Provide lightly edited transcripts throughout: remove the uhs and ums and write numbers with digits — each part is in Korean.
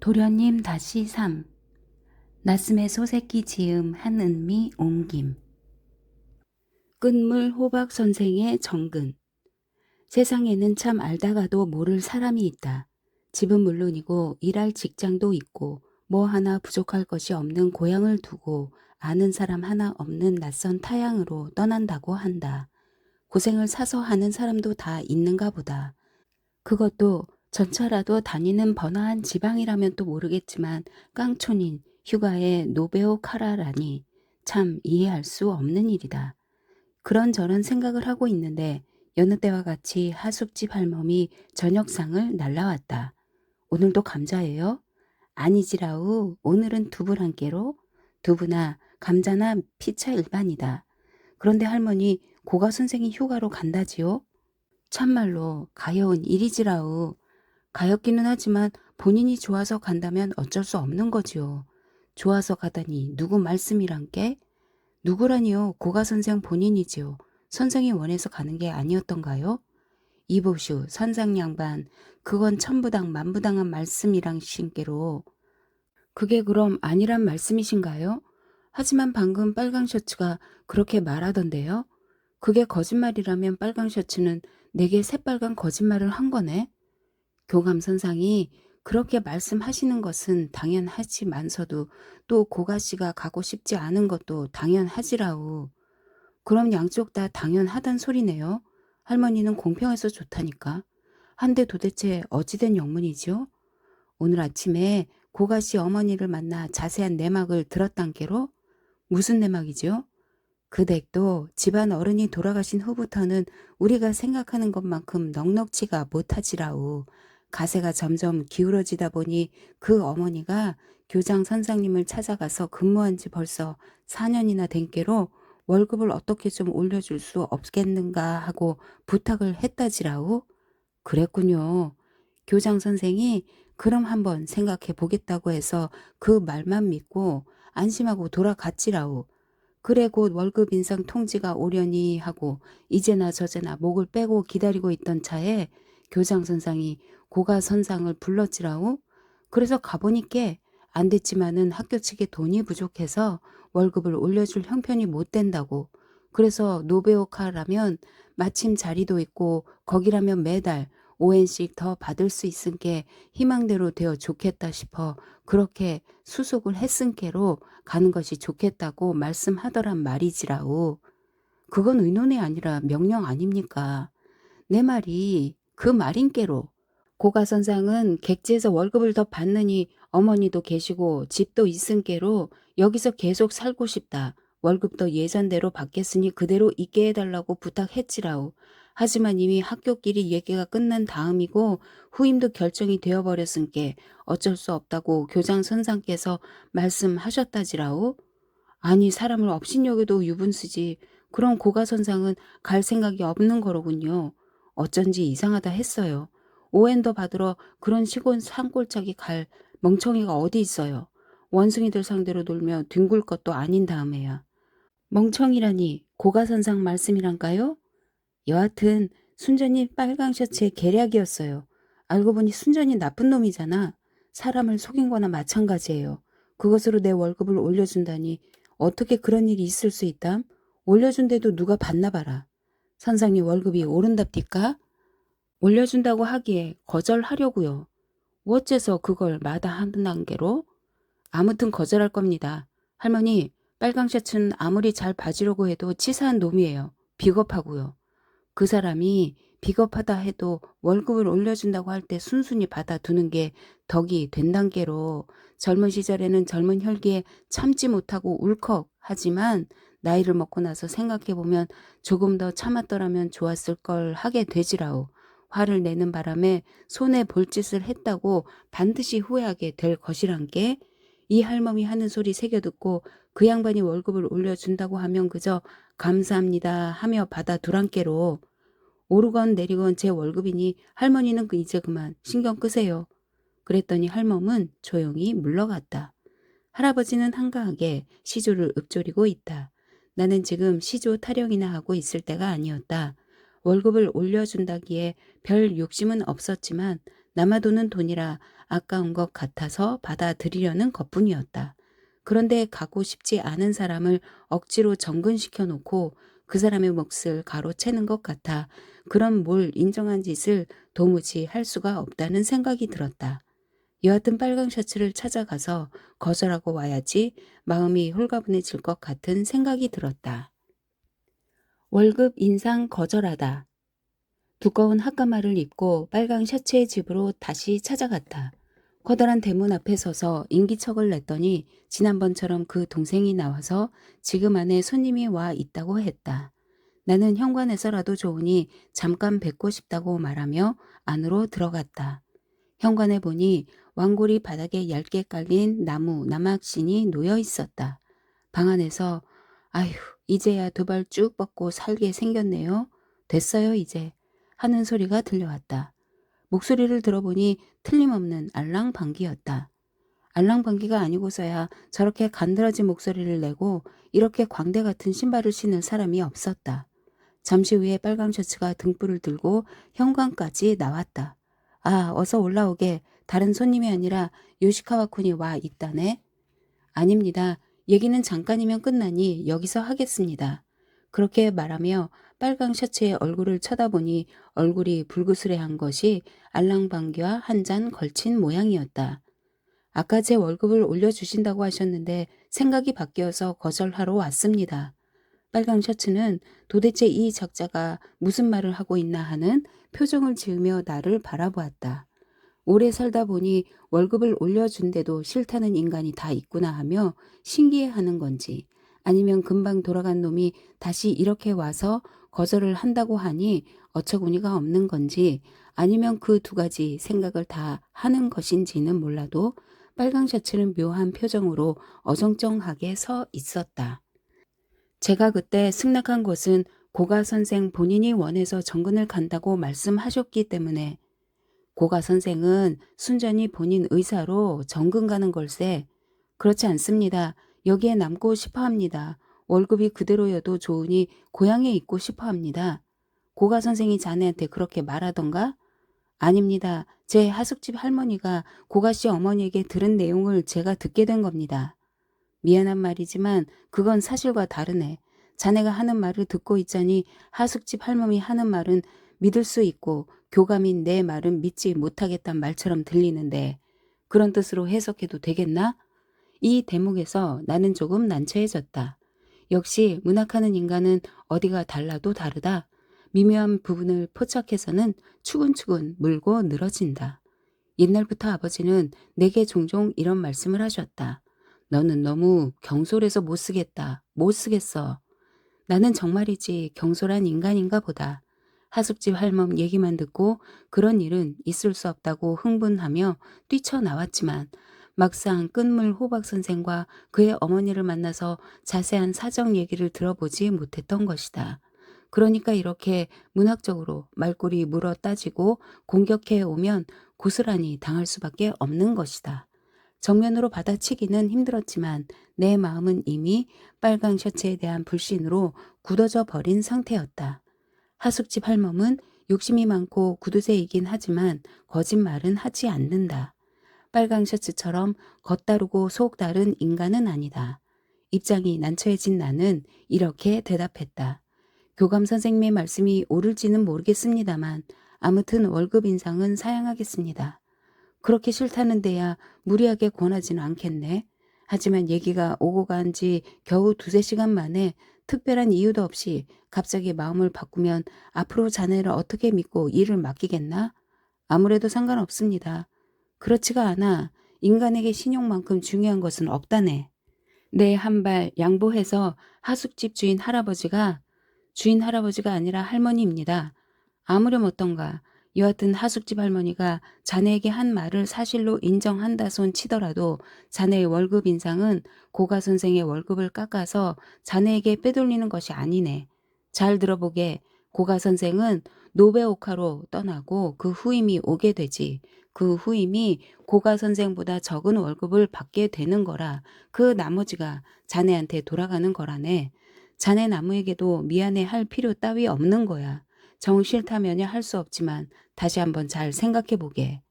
도련님 다시 3. 나스의 소새끼 지음 한은미 옮김. 끝물 호박 선생의 정근. 세상에는 참 알다가도 모를 사람이 있다. 집은 물론이고 일할 직장도 있고 뭐 하나 부족할 것이 없는 고향을 두고 아는 사람 하나 없는 낯선 타향으로 떠난다고 한다. 고생을 사서 하는 사람도 다 있는가 보다. 그것도 전차라도 다니는 번화한 지방이라면 또 모르겠지만 깡촌인 휴가에 노베오 카라라니 참 이해할 수 없는 일이다. 그런저런 생각을 하고 있는데 여느 때와 같이 하숙집 할멈이 저녁상을 날라왔다. 오늘도 감자예요? 아니지라우, 오늘은 두부 한 개로? 두부나 감자나 피차 일반이다. 그런데 할머니 고가 선생이 휴가로 간다지요? 참말로 가여운 일이지라우. 가엾기는 하지만 본인이 좋아서 간다면 어쩔 수 없는 거지요. 좋아서 가다니 누구 말씀이란께? 누구라니요? 고가 선생 본인이지요. 선생이 원해서 가는 게 아니었던가요? 이보슈 선상 양반, 그건 천부당 만부당한 말씀이랑 신께로. 그게 그럼 아니란 말씀이신가요? 하지만 방금 빨강 셔츠가 그렇게 말하던데요. 그게 거짓말이라면 빨강 셔츠는 내게 새빨간 거짓말을 한 거네. 교감 선상이 그렇게 말씀하시는 것은 당연하지만서도 또 고가씨가 가고 싶지 않은 것도 당연하지라우. 그럼 양쪽 다 당연하단 소리네요. 할머니는 공평해서 좋다니까. 한데 도대체 어찌된 영문이지요? 오늘 아침에 고가씨 어머니를 만나 자세한 내막을 들었단께로? 무슨 내막이지요? 그 댁도 집안 어른이 돌아가신 후부터는 우리가 생각하는 것만큼 넉넉지가 못하지라우. 가세가 점점 기울어지다 보니 그 어머니가 교장 선생님을 찾아가서 근무한 지 벌써 4년이나 된 게로 월급을 어떻게 좀 올려줄 수 없겠는가 하고 부탁을 했다지라우. 그랬군요. 교장 선생이 그럼 한번 생각해 보겠다고 해서 그 말만 믿고 안심하고 돌아갔지라우. 그래 곧 월급 인상 통지가 오려니 하고 이제나 저제나 목을 빼고 기다리고 있던 차에 교장 선상이 고가 선상을 불렀지라우. 그래서 가보니께 안 됐지만은 학교 측에 돈이 부족해서 월급을 올려줄 형편이 못 된다고. 그래서 노베오카라면 마침 자리도 있고 거기라면 매달 5엔씩 더 받을 수 있은게 희망대로 되어 좋겠다 싶어 그렇게 수속을 했은께로 가는 것이 좋겠다고 말씀하더란 말이지라우. 그건 의논이 아니라 명령 아닙니까? 내 말이 그 말인께로. 고가 선상은 객지에서 월급을 더 받느니 어머니도 계시고 집도 있은께로 여기서 계속 살고 싶다. 월급도 예전대로 받겠으니 그대로 있게 해달라고 부탁했지라우. 하지만 이미 학교끼리 얘기가 끝난 다음이고 후임도 결정이 되어버렸은께 어쩔 수 없다고 교장 선상께서 말씀하셨다지라우. 아니 사람을 업신여겨도 유분수지. 그럼 고가 선상은 갈 생각이 없는 거로군요. 어쩐지 이상하다 했어요. 오엔더 받으러 그런 시골 산골짜기 갈 멍청이가 어디 있어요. 원숭이들 상대로 놀며 뒹굴 것도 아닌 다음에야. 멍청이라니 고가 선상 말씀이란가요? 여하튼 순전히 빨강 셔츠의 계략이었어요. 알고 보니 순전히 나쁜 놈이잖아. 사람을 속인 거나 마찬가지예요. 그것으로 내 월급을 올려준다니 어떻게 그런 일이 있을 수 있담? 올려준데도 누가 받나 봐라. 선상님 월급이 오른답디까? 올려준다고 하기에 거절하려고요. 어째서 그걸 마다하는 게로? 아무튼 거절할 겁니다. 할머니, 빨강 셔츠는 아무리 잘 봐주려고 해도 치사한 놈이에요. 비겁하고요. 그 사람이 비겁하다 해도 월급을 올려준다고 할 때 순순히 받아두는 게 덕이 된단께로. 젊은 시절에는 젊은 혈기에 참지 못하고 울컥 하지만 나이를 먹고 나서 생각해보면 조금 더 참았더라면 좋았을 걸 하게 되지라우. 화를 내는 바람에 손에 볼 짓을 했다고 반드시 후회하게 될 것이란께. 이 할멈이 하는 소리 새겨듣고 그 양반이 월급을 올려준다고 하면 그저 감사합니다 하며 받아두란께로. 오르건 내리건 제 월급이니 할머니는 이제 그만 신경 끄세요. 그랬더니 할멈은 조용히 물러갔다. 할아버지는 한가하게 시조를 읊조리고 있다. 나는 지금 시조 타령이나 하고 있을 때가 아니었다. 월급을 올려준다기에 별 욕심은 없었지만 남아도는 돈이라 아까운 것 같아서 받아들이려는 것뿐이었다. 그런데 가고 싶지 않은 사람을 억지로 정근시켜 놓고 그 사람의 몫을 가로채는 것 같아 그런 뭘 인정한 짓을 도무지 할 수가 없다는 생각이 들었다. 여하튼 빨강 셔츠를 찾아가서 거절하고 와야지 마음이 홀가분해질 것 같은 생각이 들었다. 월급 인상 거절하다. 두꺼운 학가마를 입고 빨강 셔츠의 집으로 다시 찾아갔다. 커다란 대문 앞에 서서 인기척을 냈더니 지난번처럼 그 동생이 나와서 지금 안에 손님이 와 있다고 했다. 나는 현관에서라도 좋으니 잠깐 뵙고 싶다고 말하며 안으로 들어갔다. 현관에 보니 왕골이 바닥에 얇게 깔린 나무 남학신이 놓여 있었다. 방 안에서 아휴 이제야 두 발 쭉 뻗고 살게 생겼네요. 됐어요 이제 하는 소리가 들려왔다. 목소리를 들어보니 틀림없는 알랑방귀였다. 알랑방귀가 아니고서야 저렇게 간드러진 목소리를 내고 이렇게 광대 같은 신발을 신을 사람이 없었다. 잠시 후에 빨강 셔츠가 등불을 들고 현관까지 나왔다. 아, 어서 올라오게. 다른 손님이 아니라 요시카와 쿤이 와 있다네. 아닙니다. 얘기는 잠깐이면 끝나니 여기서 하겠습니다. 그렇게 말하며 빨강 셔츠의 얼굴을 쳐다보니 얼굴이 불그스레한 것이 알랑방귀와 한 잔 걸친 모양이었다. 아까 제 월급을 올려주신다고 하셨는데 생각이 바뀌어서 거절하러 왔습니다. 빨강 셔츠는 도대체 이 작자가 무슨 말을 하고 있나 하는 표정을 지으며 나를 바라보았다. 오래 살다 보니 월급을 올려준데도 싫다는 인간이 다 있구나 하며 신기해하는 건지 아니면 금방 돌아간 놈이 다시 이렇게 와서 거절을 한다고 하니 어처구니가 없는 건지 아니면 그 두 가지 생각을 다 하는 것인지는 몰라도 빨강 셔츠는 묘한 표정으로 어정쩡하게 서 있었다. 제가 그때 승낙한 것은 고가 선생 본인이 원해서 정근을 간다고 말씀하셨기 때문에 고가 선생은 순전히 본인 의사로 정근 가는 걸세. 그렇지 않습니다. 여기에 남고 싶어 합니다. 월급이 그대로여도 좋으니 고향에 있고 싶어 합니다. 고가 선생이 자네한테 그렇게 말하던가? 아닙니다. 제 하숙집 할머니가 고가씨 어머니에게 들은 내용을 제가 듣게 된 겁니다. 미안한 말이지만 그건 사실과 다르네. 자네가 하는 말을 듣고 있자니 하숙집 할멈이 하는 말은 믿을 수 있고 교감인 내 말은 믿지 못하겠단 말처럼 들리는데 그런 뜻으로 해석해도 되겠나? 이 대목에서 나는 조금 난처해졌다. 역시 문학하는 인간은 어디가 달라도 다르다. 미묘한 부분을 포착해서는 추근추근 물고 늘어진다. 옛날부터 아버지는 내게 종종 이런 말씀을 하셨다. 너는 너무 경솔해서 못 쓰겠다. 못 쓰겠어. 나는 정말이지 경솔한 인간인가 보다. 하숙집 할멈 얘기만 듣고 그런 일은 있을 수 없다고 흥분하며 뛰쳐나왔지만 막상 끝물 호박 선생과 그의 어머니를 만나서 자세한 사정 얘기를 들어보지 못했던 것이다. 그러니까 이렇게 문학적으로 말꼬리 물어 따지고 공격해 오면 고스란히 당할 수밖에 없는 것이다. 정면으로 받아치기는 힘들었지만 내 마음은 이미 빨강 셔츠에 대한 불신으로 굳어져 버린 상태였다. 하숙집 할멈은 욕심이 많고 구두쇠이긴 하지만 거짓말은 하지 않는다. 빨강 셔츠처럼 겉다르고 속 다른 인간은 아니다. 입장이 난처해진 나는 이렇게 대답했다. 교감 선생님의 말씀이 옳을지는 모르겠습니다만 아무튼 월급 인상은 사양하겠습니다. 그렇게 싫다는 데야 무리하게 권하지는 않겠네. 하지만 얘기가 오고 간 지 겨우 두세 시간 만에 특별한 이유도 없이 갑자기 마음을 바꾸면 앞으로 자네를 어떻게 믿고 일을 맡기겠나? 아무래도 상관없습니다. 그렇지가 않아. 인간에게 신용만큼 중요한 것은 없다네. 내 한 발 양보해서 하숙집 주인 할아버지가 아니라 할머니입니다. 아무렴 어떤가. 여하튼 하숙집 할머니가 자네에게 한 말을 사실로 인정한다 손 치더라도 자네의 월급 인상은 고가 선생의 월급을 깎아서 자네에게 빼돌리는 것이 아니네. 잘 들어보게. 고가 선생은 노베오카로 떠나고 그 후임이 오게 되지. 그 후임이 고가 선생보다 적은 월급을 받게 되는 거라 그 나머지가 자네한테 돌아가는 거라네. 자네 나무에게도 미안해 할 필요 따위 없는 거야. 정 싫다면야 할 수 없지만 다시 한번 잘 생각해 보게.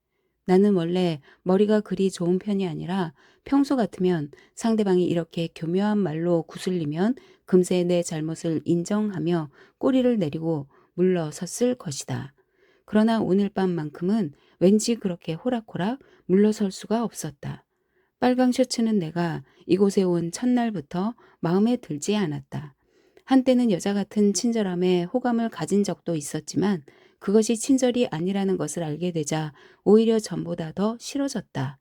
나는 원래 머리가 그리 좋은 편이 아니라 평소 같으면 상대방이 이렇게 교묘한 말로 구슬리면 금세 내 잘못을 인정하며 꼬리를 내리고 물러섰을 것이다. 그러나 오늘 밤만큼은 왠지 그렇게 호락호락 물러설 수가 없었다. 빨강 셔츠는 내가 이곳에 온 첫날부터 마음에 들지 않았다. 한때는 여자 같은 친절함에 호감을 가진 적도 있었지만 그것이 친절이 아니라는 것을 알게 되자 오히려 전보다 더 싫어졌다.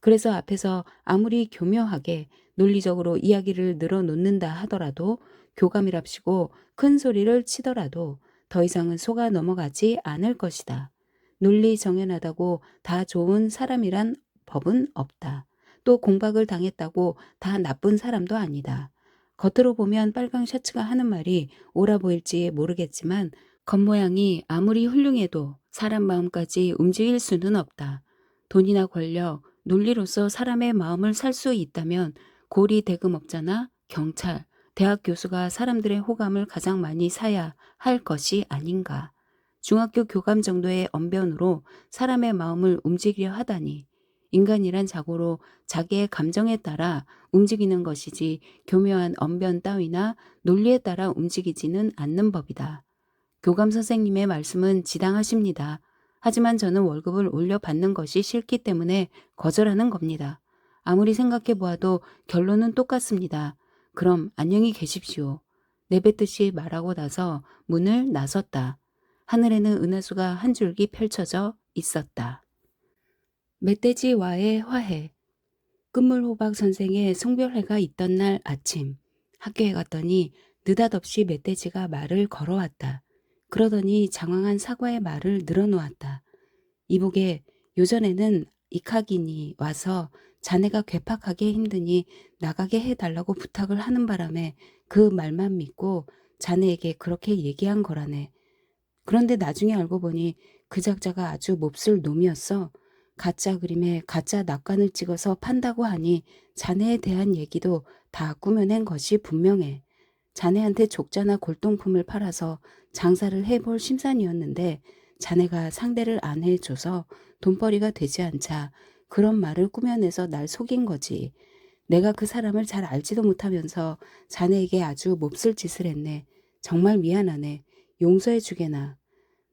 그래서 앞에서 아무리 교묘하게 논리적으로 이야기를 늘어놓는다 하더라도 교감이랍시고 큰 소리를 치더라도 더 이상은 속아 넘어가지 않을 것이다. 논리 정연하다고 다 좋은 사람이란 법은 없다. 또 공박을 당했다고 다 나쁜 사람도 아니다. 겉으로 보면 빨강 셔츠가 하는 말이 옳아 보일지 모르겠지만 겉모양이 아무리 훌륭해도 사람 마음까지 움직일 수는 없다. 돈이나 권력, 논리로서 사람의 마음을 살 수 있다면 고리 대금업자나 경찰, 대학 교수가 사람들의 호감을 가장 많이 사야 할 것이 아닌가. 중학교 교감 정도의 언변으로 사람의 마음을 움직이려 하다니. 인간이란 자고로 자기의 감정에 따라 움직이는 것이지 교묘한 언변 따위나 논리에 따라 움직이지는 않는 법이다. 교감 선생님의 말씀은 지당하십니다. 하지만 저는 월급을 올려받는 것이 싫기 때문에 거절하는 겁니다. 아무리 생각해 보아도 결론은 똑같습니다. 그럼 안녕히 계십시오. 내뱉듯이 말하고 나서 문을 나섰다. 하늘에는 은하수가 한 줄기 펼쳐져 있었다. 멧돼지와의 화해. 끝물호박 선생의 송별회가 있던 날 아침 학교에 갔더니 느닷없이 멧돼지가 말을 걸어왔다. 그러더니 장황한 사과의 말을 늘어놓았다. 이보게 요전에는 이카긴이 와서 자네가 괴팍하게 힘드니 나가게 해달라고 부탁을 하는 바람에 그 말만 믿고 자네에게 그렇게 얘기한 거라네. 그런데 나중에 알고 보니 그 작자가 아주 몹쓸 놈이었어. 가짜 그림에 가짜 낙관을 찍어서 판다고 하니 자네에 대한 얘기도 다 꾸며낸 것이 분명해. 자네한테 족자나 골동품을 팔아서 장사를 해볼 심산이었는데 자네가 상대를 안 해줘서 돈벌이가 되지 않자 그런 말을 꾸며내서 날 속인 거지. 내가 그 사람을 잘 알지도 못하면서 자네에게 아주 몹쓸 짓을 했네. 정말 미안하네. 용서해 주게나.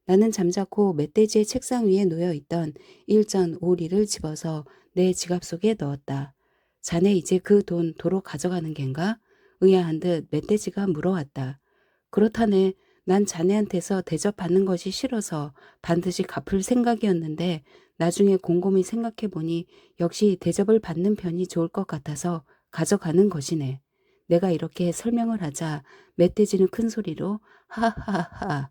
나는 잠자코 멧돼지의 책상 위에 놓여있던 일전 오리를 집어서 내 지갑 속에 넣었다. 자네 이제 그 돈 도로 가져가는 겐가? 의아한 듯 멧돼지가 물어왔다. 그렇다네. 난 자네한테서 대접받는 것이 싫어서 반드시 갚을 생각이었는데 나중에 곰곰이 생각해보니 역시 대접을 받는 편이 좋을 것 같아서 가져가는 것이네. 내가 이렇게 설명을 하자 멧돼지는 큰 소리로 하하하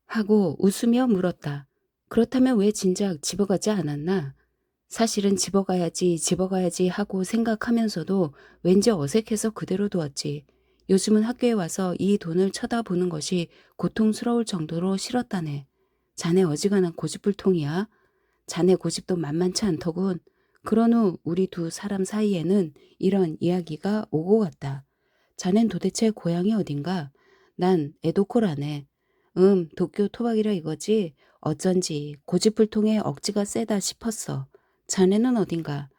하고 웃으며 물었다. 그렇다면 왜 진작 집어가지 않았나? 사실은 집어가야지 하고 생각하면서도 왠지 어색해서 그대로 두었지. 요즘은 학교에 와서 이 돈을 쳐다보는 것이 고통스러울 정도로 싫었다네. 자네 어지간한 고집불통이야. 자네 고집도 만만치 않더군. 그런 후 우리 두 사람 사이에는 이런 이야기가 오고 갔다. 자넨 도대체 고향이 어딘가? 난 에도코라네. 도쿄 토박이라 이거지. 어쩐지 고집불통의 억지가 세다 싶었어. 자네는 어딘가?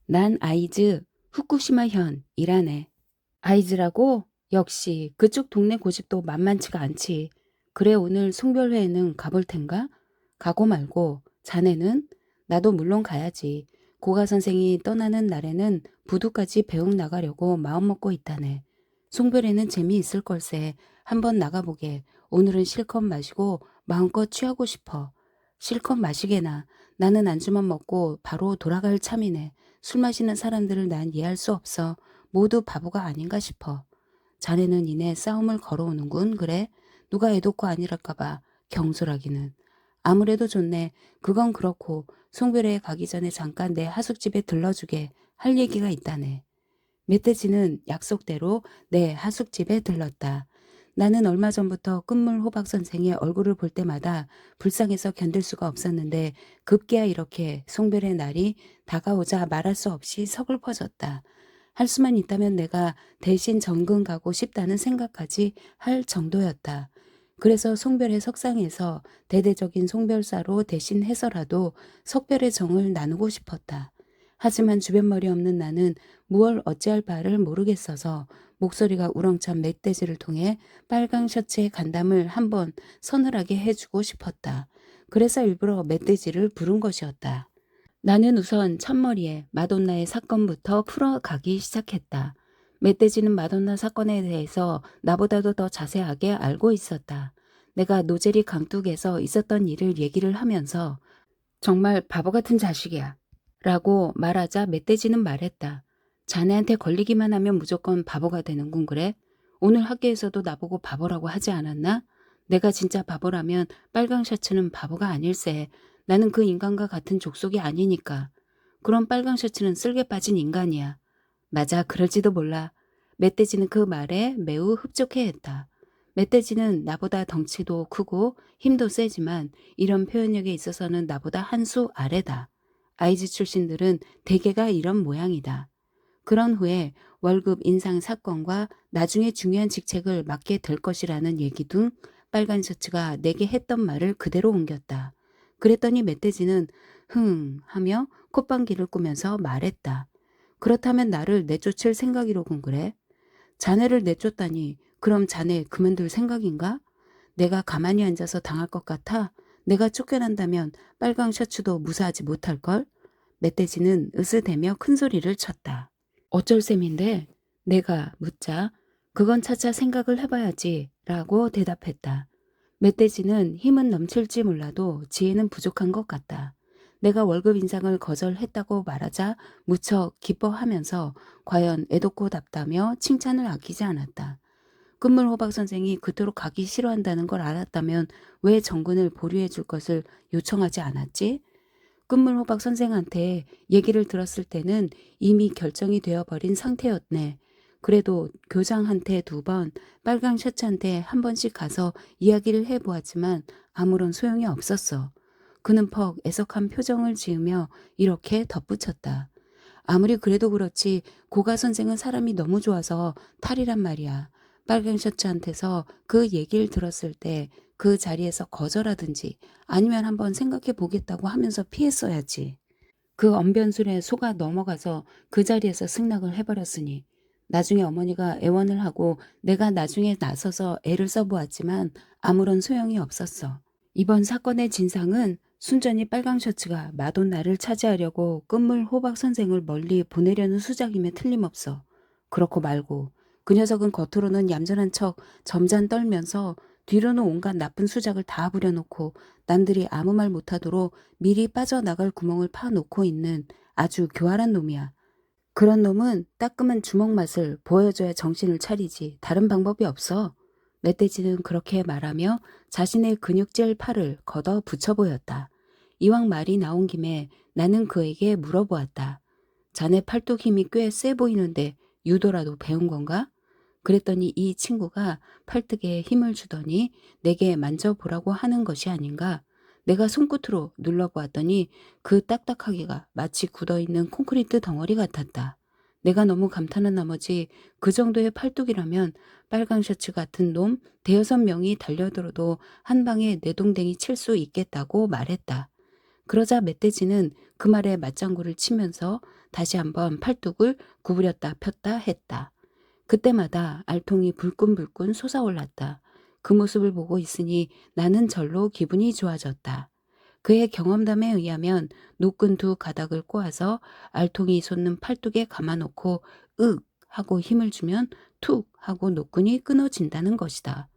난 아이즈, 후쿠시마현이라네. 아이즈라고? 역시 그쪽 동네 고집도 만만치가 않지. 그래 오늘 송별회에는 가볼 텐가? 가고 말고 자네는? 나도 물론 가야지. 고가 선생이 떠나는 날에는 부두까지 배웅 나가려고 마음먹고 있다네. 송별회는 재미있을 걸세. 한번 나가보게. 오늘은 실컷 마시고 마음껏 취하고 싶어. 실컷 마시게나. 나는 안주만 먹고 바로 돌아갈 참이네. 술 마시는 사람들을 난 이해할 수 없어. 모두 바보가 아닌가 싶어. 자네는 이내 싸움을 걸어오는군. 그래? 누가 애도코 아니랄까봐 경솔하기는. 아무래도 좋네. 그건 그렇고 송별회에 가기 전에 잠깐 내 하숙집에 들러주게 할 얘기가 있다네. 멧돼지는 약속대로 내 하숙집에 들렀다. 나는 얼마 전부터 끝물 호박 선생의 얼굴을 볼 때마다 불쌍해서 견딜 수가 없었는데 급기야 이렇게 송별의 날이 다가오자 말할 수 없이 서글퍼졌다. 할 수만 있다면 내가 대신 정근 가고 싶다는 생각까지 할 정도였다. 그래서 송별의 석상에서 대대적인 송별사로 대신해서라도 석별의 정을 나누고 싶었다. 하지만 주변머리 없는 나는 무얼 어찌할 바를 모르겠어서 목소리가 우렁찬 멧돼지를 통해 빨강 셔츠의 간담을 한번 서늘하게 해주고 싶었다. 그래서 일부러 멧돼지를 부른 것이었다. 나는 우선 첫머리에 마돈나의 사건부터 풀어가기 시작했다. 멧돼지는 마돈나 사건에 대해서 나보다도 더 자세하게 알고 있었다. 내가 노제리 강둑에서 있었던 일을 얘기를 하면서 정말 바보 같은 자식이야 라고 말하자 멧돼지는 말했다. 자네한테 걸리기만 하면 무조건 바보가 되는군 그래? 오늘 학교에서도 나보고 바보라고 하지 않았나? 내가 진짜 바보라면 빨강 셔츠는 바보가 아닐세. 나는 그 인간과 같은 족속이 아니니까. 그럼 빨강 셔츠는 쓸개 빠진 인간이야. 맞아, 그럴지도 몰라. 멧돼지는 그 말에 매우 흡족해했다. 멧돼지는 나보다 덩치도 크고 힘도 세지만 이런 표현력에 있어서는 나보다 한 수 아래다. 아이즈 출신들은 대개가 이런 모양이다. 그런 후에 월급 인상 사건과 나중에 중요한 직책을 맡게 될 것이라는 얘기 등 빨간 셔츠가 내게 했던 말을 그대로 옮겼다. 그랬더니 멧돼지는 흥 하며 콧방귀를 꾸면서 말했다. 그렇다면 나를 내쫓을 생각이로군 그래? 자네를 내쫓다니 그럼 자네 그만둘 생각인가? 내가 가만히 앉아서 당할 것 같아? 내가 쫓겨난다면 빨강 셔츠도 무사하지 못할걸? 멧돼지는 으스대며 큰 소리를 쳤다. 어쩔 셈인데? 내가 묻자 그건 차차 생각을 해봐야지 라고 대답했다. 멧돼지는 힘은 넘칠지 몰라도 지혜는 부족한 것 같다. 내가 월급 인상을 거절했다고 말하자 무척 기뻐하면서 과연 애독고답다며 칭찬을 아끼지 않았다. 끝물호박 선생이 그토록 가기 싫어한다는 걸 알았다면 왜 정근을 보류해 줄 것을 요청하지 않았지? 끝물호박 선생한테 얘기를 들었을 때는 이미 결정이 되어버린 상태였네. 그래도 교장한테 2번, 빨강 셔츠한테 한 번씩 가서 이야기를 해보았지만 아무런 소용이 없었어. 그는 퍽 애석한 표정을 지으며 이렇게 덧붙였다. 아무리 그래도 그렇지 고가 선생은 사람이 너무 좋아서 탈이란 말이야. 빨강 셔츠한테서 그 얘기를 들었을 때 그 자리에서 거절하든지 아니면 한번 생각해 보겠다고 하면서 피했어야지. 그 언변술에 속아 넘어가서 그 자리에서 승낙을 해버렸으니 나중에 어머니가 애원을 하고 내가 나중에 나서서 애를 써보았지만 아무런 소용이 없었어. 이번 사건의 진상은 순전히 빨강 셔츠가 마돈나를 차지하려고 끝물 호박 선생을 멀리 보내려는 수작임에 틀림없어. 그렇고 말고 그 녀석은 겉으로는 얌전한 척 점잔 떨면서 뒤로는 온갖 나쁜 수작을 다 부려놓고 남들이 아무 말 못하도록 미리 빠져나갈 구멍을 파놓고 있는 아주 교활한 놈이야. 그런 놈은 따끔한 주먹 맛을 보여줘야 정신을 차리지 다른 방법이 없어. 멧돼지는 그렇게 말하며 자신의 근육질 팔을 걷어 붙여 보였다. 이왕 말이 나온 김에 나는 그에게 물어보았다. 자네 팔뚝 힘이 꽤 세 보이는데 유도라도 배운 건가? 그랬더니 이 친구가 팔뚝에 힘을 주더니 내게 만져보라고 하는 것이 아닌가? 내가 손끝으로 눌러보았더니 그 딱딱하기가 마치 굳어있는 콘크리트 덩어리 같았다. 내가 너무 감탄한 나머지 그 정도의 팔뚝이라면 빨강 셔츠 같은 놈 5-6명이 달려들어도 한 방에 내동댕이 칠 수 있겠다고 말했다. 그러자 멧돼지는 그 말에 맞장구를 치면서 다시 한번 팔뚝을 구부렸다 폈다 했다. 그때마다 알통이 불끈불끈 솟아올랐다. 그 모습을 보고 있으니 나는 절로 기분이 좋아졌다. 그의 경험담에 의하면 노끈 2가닥을 꼬아서 알통이 솟는 팔뚝에 감아놓고 윽 하고 힘을 주면 툭 하고 노끈이 끊어진다는 것이다.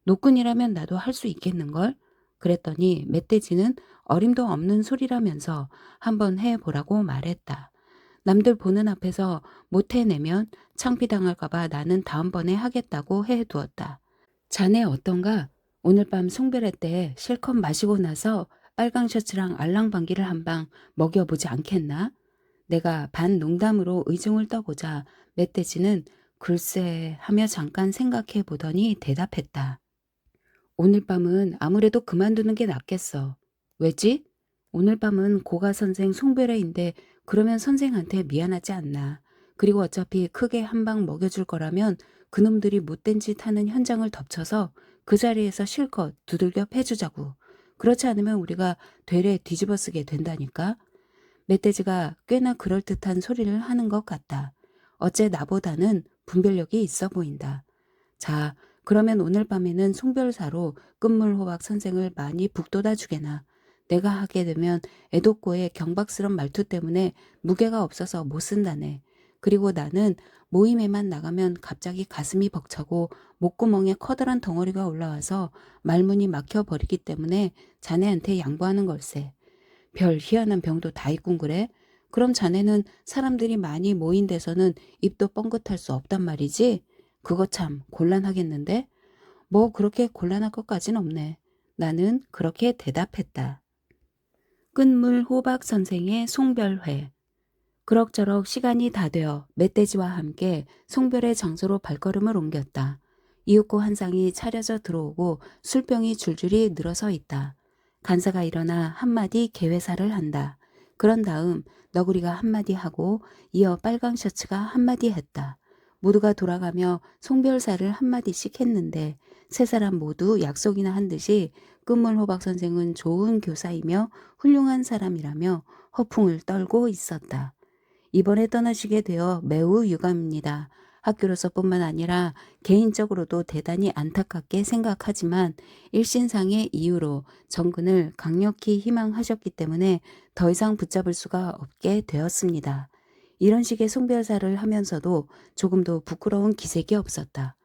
노끈이라면 나도 할 수 있겠는걸? 그랬더니 멧돼지는 어림도 없는 소리라면서 한번 해보라고 말했다. 남들 보는 앞에서 못 해내면 창피당할까봐 나는 다음번에 하겠다고 해두었다. 자네 어떤가? 오늘 밤 송별회 때 실컷 마시고 나서 빨강 셔츠랑 알랑방귀를 한 방 먹여보지 않겠나? 내가 반 농담으로 의중을 떠보자 멧돼지는 글쎄 하며 잠깐 생각해 보더니 대답했다. 오늘 밤은 아무래도 그만두는 게 낫겠어. 왜지? 오늘 밤은 고가 선생 송별회인데 그러면 선생한테 미안하지 않나. 그리고 어차피 크게 한 방 먹여줄 거라면 그놈들이 못된 짓 하는 현장을 덮쳐서 그 자리에서 실컷 두들겨 패주자고. 그렇지 않으면 우리가 되레 뒤집어 쓰게 된다니까. 멧돼지가 꽤나 그럴듯한 소리를 하는 것 같다. 어째 나보다는 분별력이 있어 보인다. 자, 그러면 오늘 밤에는 송별사로 끝물호박 선생을 많이 북돋아 주게나. 내가 하게 되면 애독고의 경박스런 말투 때문에 무게가 없어서 못 쓴다네. 그리고 나는 모임에만 나가면 갑자기 가슴이 벅차고 목구멍에 커다란 덩어리가 올라와서 말문이 막혀버리기 때문에 자네한테 양보하는 걸세. 별 희한한 병도 다 있군 그래? 그럼 자네는 사람들이 많이 모인 데서는 입도 뻥긋할 수 없단 말이지? 그거 참 곤란하겠는데? 뭐 그렇게 곤란할 것까진 없네. 나는 그렇게 대답했다. 끝물 호박 선생의 송별회. 그럭저럭 시간이 다 되어 멧돼지와 함께 송별의 장소로 발걸음을 옮겼다. 이윽고 한 쌍이 차려져 들어오고 술병이 줄줄이 늘어서 있다. 간사가 일어나 한마디 개회사를 한다. 그런 다음 너구리가 한마디 하고 이어 빨강 셔츠가 한마디 했다. 모두가 돌아가며 송별사를 한마디씩 했는데 세 사람 모두 약속이나 한 듯이 끝물호박 선생은 좋은 교사이며 훌륭한 사람이라며 허풍을 떨고 있었다. 이번에 떠나시게 되어 매우 유감입니다. 학교로서뿐만 아니라 개인적으로도 대단히 안타깝게 생각하지만 일신상의 이유로 정근을 강력히 희망하셨기 때문에 더 이상 붙잡을 수가 없게 되었습니다. 이런 식의 송별사를 하면서도 조금도 부끄러운 기색이 없었다.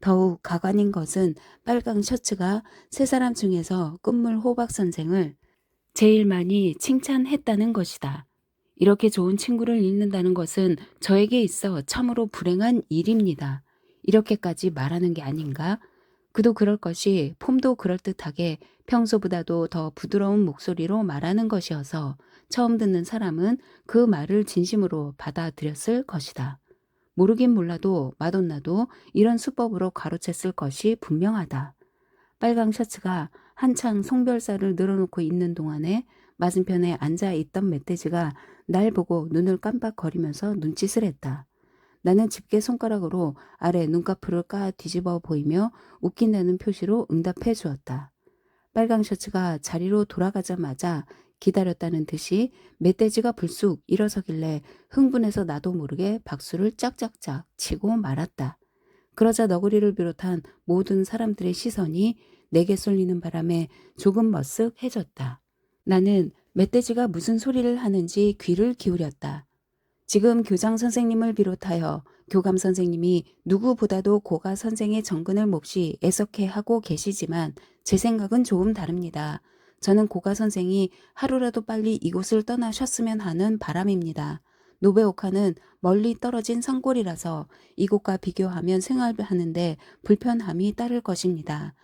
더욱 가관인 것은 빨강 셔츠가 세 사람 중에서 끝물 호박 선생을 제일 많이 칭찬했다는 것이다. 이렇게 좋은 친구를 잃는다는 것은 저에게 있어 참으로 불행한 일입니다. 이렇게까지 말하는 게 아닌가? 그도 그럴 것이 폼도 그럴듯하게 평소보다도 더 부드러운 목소리로 말하는 것이어서 처음 듣는 사람은 그 말을 진심으로 받아들였을 것이다. 모르긴 몰라도 마돈나도 이런 수법으로 가로챘을 것이 분명하다. 빨강 셔츠가 한창 송별사를 늘어놓고 있는 동안에 맞은편에 앉아있던 멧돼지가 날 보고 눈을 깜빡거리면서 눈짓을 했다. 나는 집게 손가락으로 아래 눈꺼풀을 까 뒤집어 보이며 웃긴다는 표시로 응답해 주었다. 빨강 셔츠가 자리로 돌아가자마자 기다렸다는 듯이 멧돼지가 불쑥 일어서길래 흥분해서 나도 모르게 박수를 짝짝짝 치고 말았다. 그러자 너구리를 비롯한 모든 사람들의 시선이 내게 쏠리는 바람에 조금 머쓱해졌다. 나는 멧돼지가 무슨 소리를 하는지 귀를 기울였다. 지금 교장 선생님을 비롯하여 교감 선생님이 누구보다도 고가 선생의 정근을 몹시 애석해 하고 계시지만 제 생각은 조금 다릅니다. 저는 고가 선생이 하루라도 빨리 이곳을 떠나셨으면 하는 바람입니다. 노베오카는 멀리 떨어진 산골이라서 이곳과 비교하면 생활하는데 불편함이 따를 것입니다.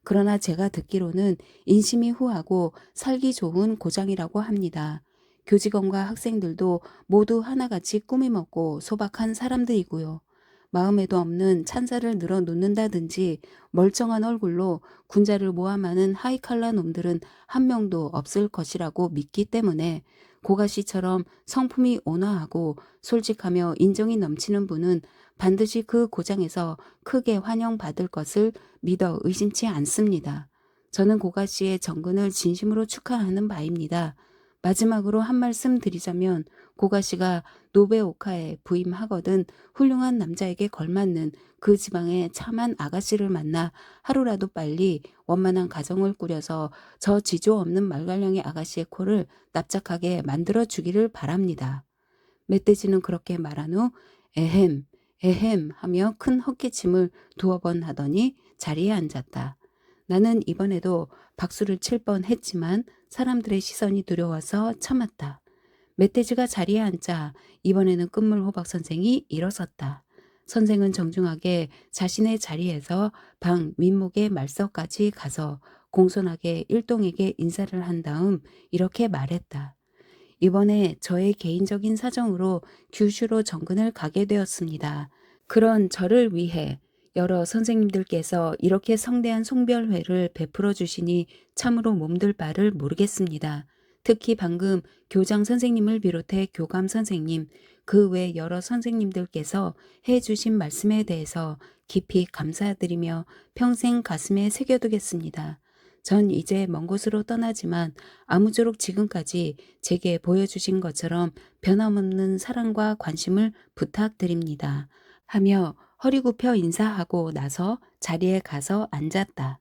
그러나 제가 듣기로는 인심이 후하고 살기 좋은 고장이라고 합니다. 교직원과 학생들도 모두 하나같이 꾸미 먹고 소박한 사람들이고요. 마음에도 없는 찬사를 늘어 놓는다든지 멀쩡한 얼굴로 군자를 모함하는 하이칼라 놈들은 한 명도 없을 것이라고 믿기 때문에 고가씨처럼 성품이 온화하고 솔직하며 인정이 넘치는 분은 반드시 그 고장에서 크게 환영받을 것을 믿어 의심치 않습니다. 저는 고가씨의 정근을 진심으로 축하하는 바입니다. 마지막으로 한 말씀 드리자면 고가씨가 노베오카에 부임하거든 훌륭한 남자에게 걸맞는 그 지방의 참한 아가씨를 만나 하루라도 빨리 원만한 가정을 꾸려서 저 지조 없는 말괄량의 아가씨의 코를 납작하게 만들어 주기를 바랍니다. 멧돼지는 그렇게 말한 후 에헴 에헴 하며 큰 헛기침을 두어 번 하더니 자리에 앉았다. 나는 이번에도 박수를 칠 뻔했지만 사람들의 시선이 두려워서 참았다. 멧돼지가 자리에 앉자 이번에는 끝물호박 선생이 일어섰다. 선생은 정중하게 자신의 자리에서 방 윗목의 말석까지 가서 공손하게 일동에게 인사를 한 다음 이렇게 말했다. 이번에 저의 개인적인 사정으로 규슈로 정근을 가게 되었습니다. 그런 저를 위해 여러 선생님들께서 이렇게 성대한 송별회를 베풀어 주시니 참으로 몸둘 바를 모르겠습니다. 특히 방금 교장 선생님을 비롯해 교감 선생님, 그 외 여러 선생님들께서 해주신 말씀에 대해서 깊이 감사드리며 평생 가슴에 새겨두겠습니다. 전 이제 먼 곳으로 떠나지만 아무쪼록 지금까지 제게 보여주신 것처럼 변함없는 사랑과 관심을 부탁드립니다. 하며 허리 굽혀 인사하고 나서 자리에 가서 앉았다.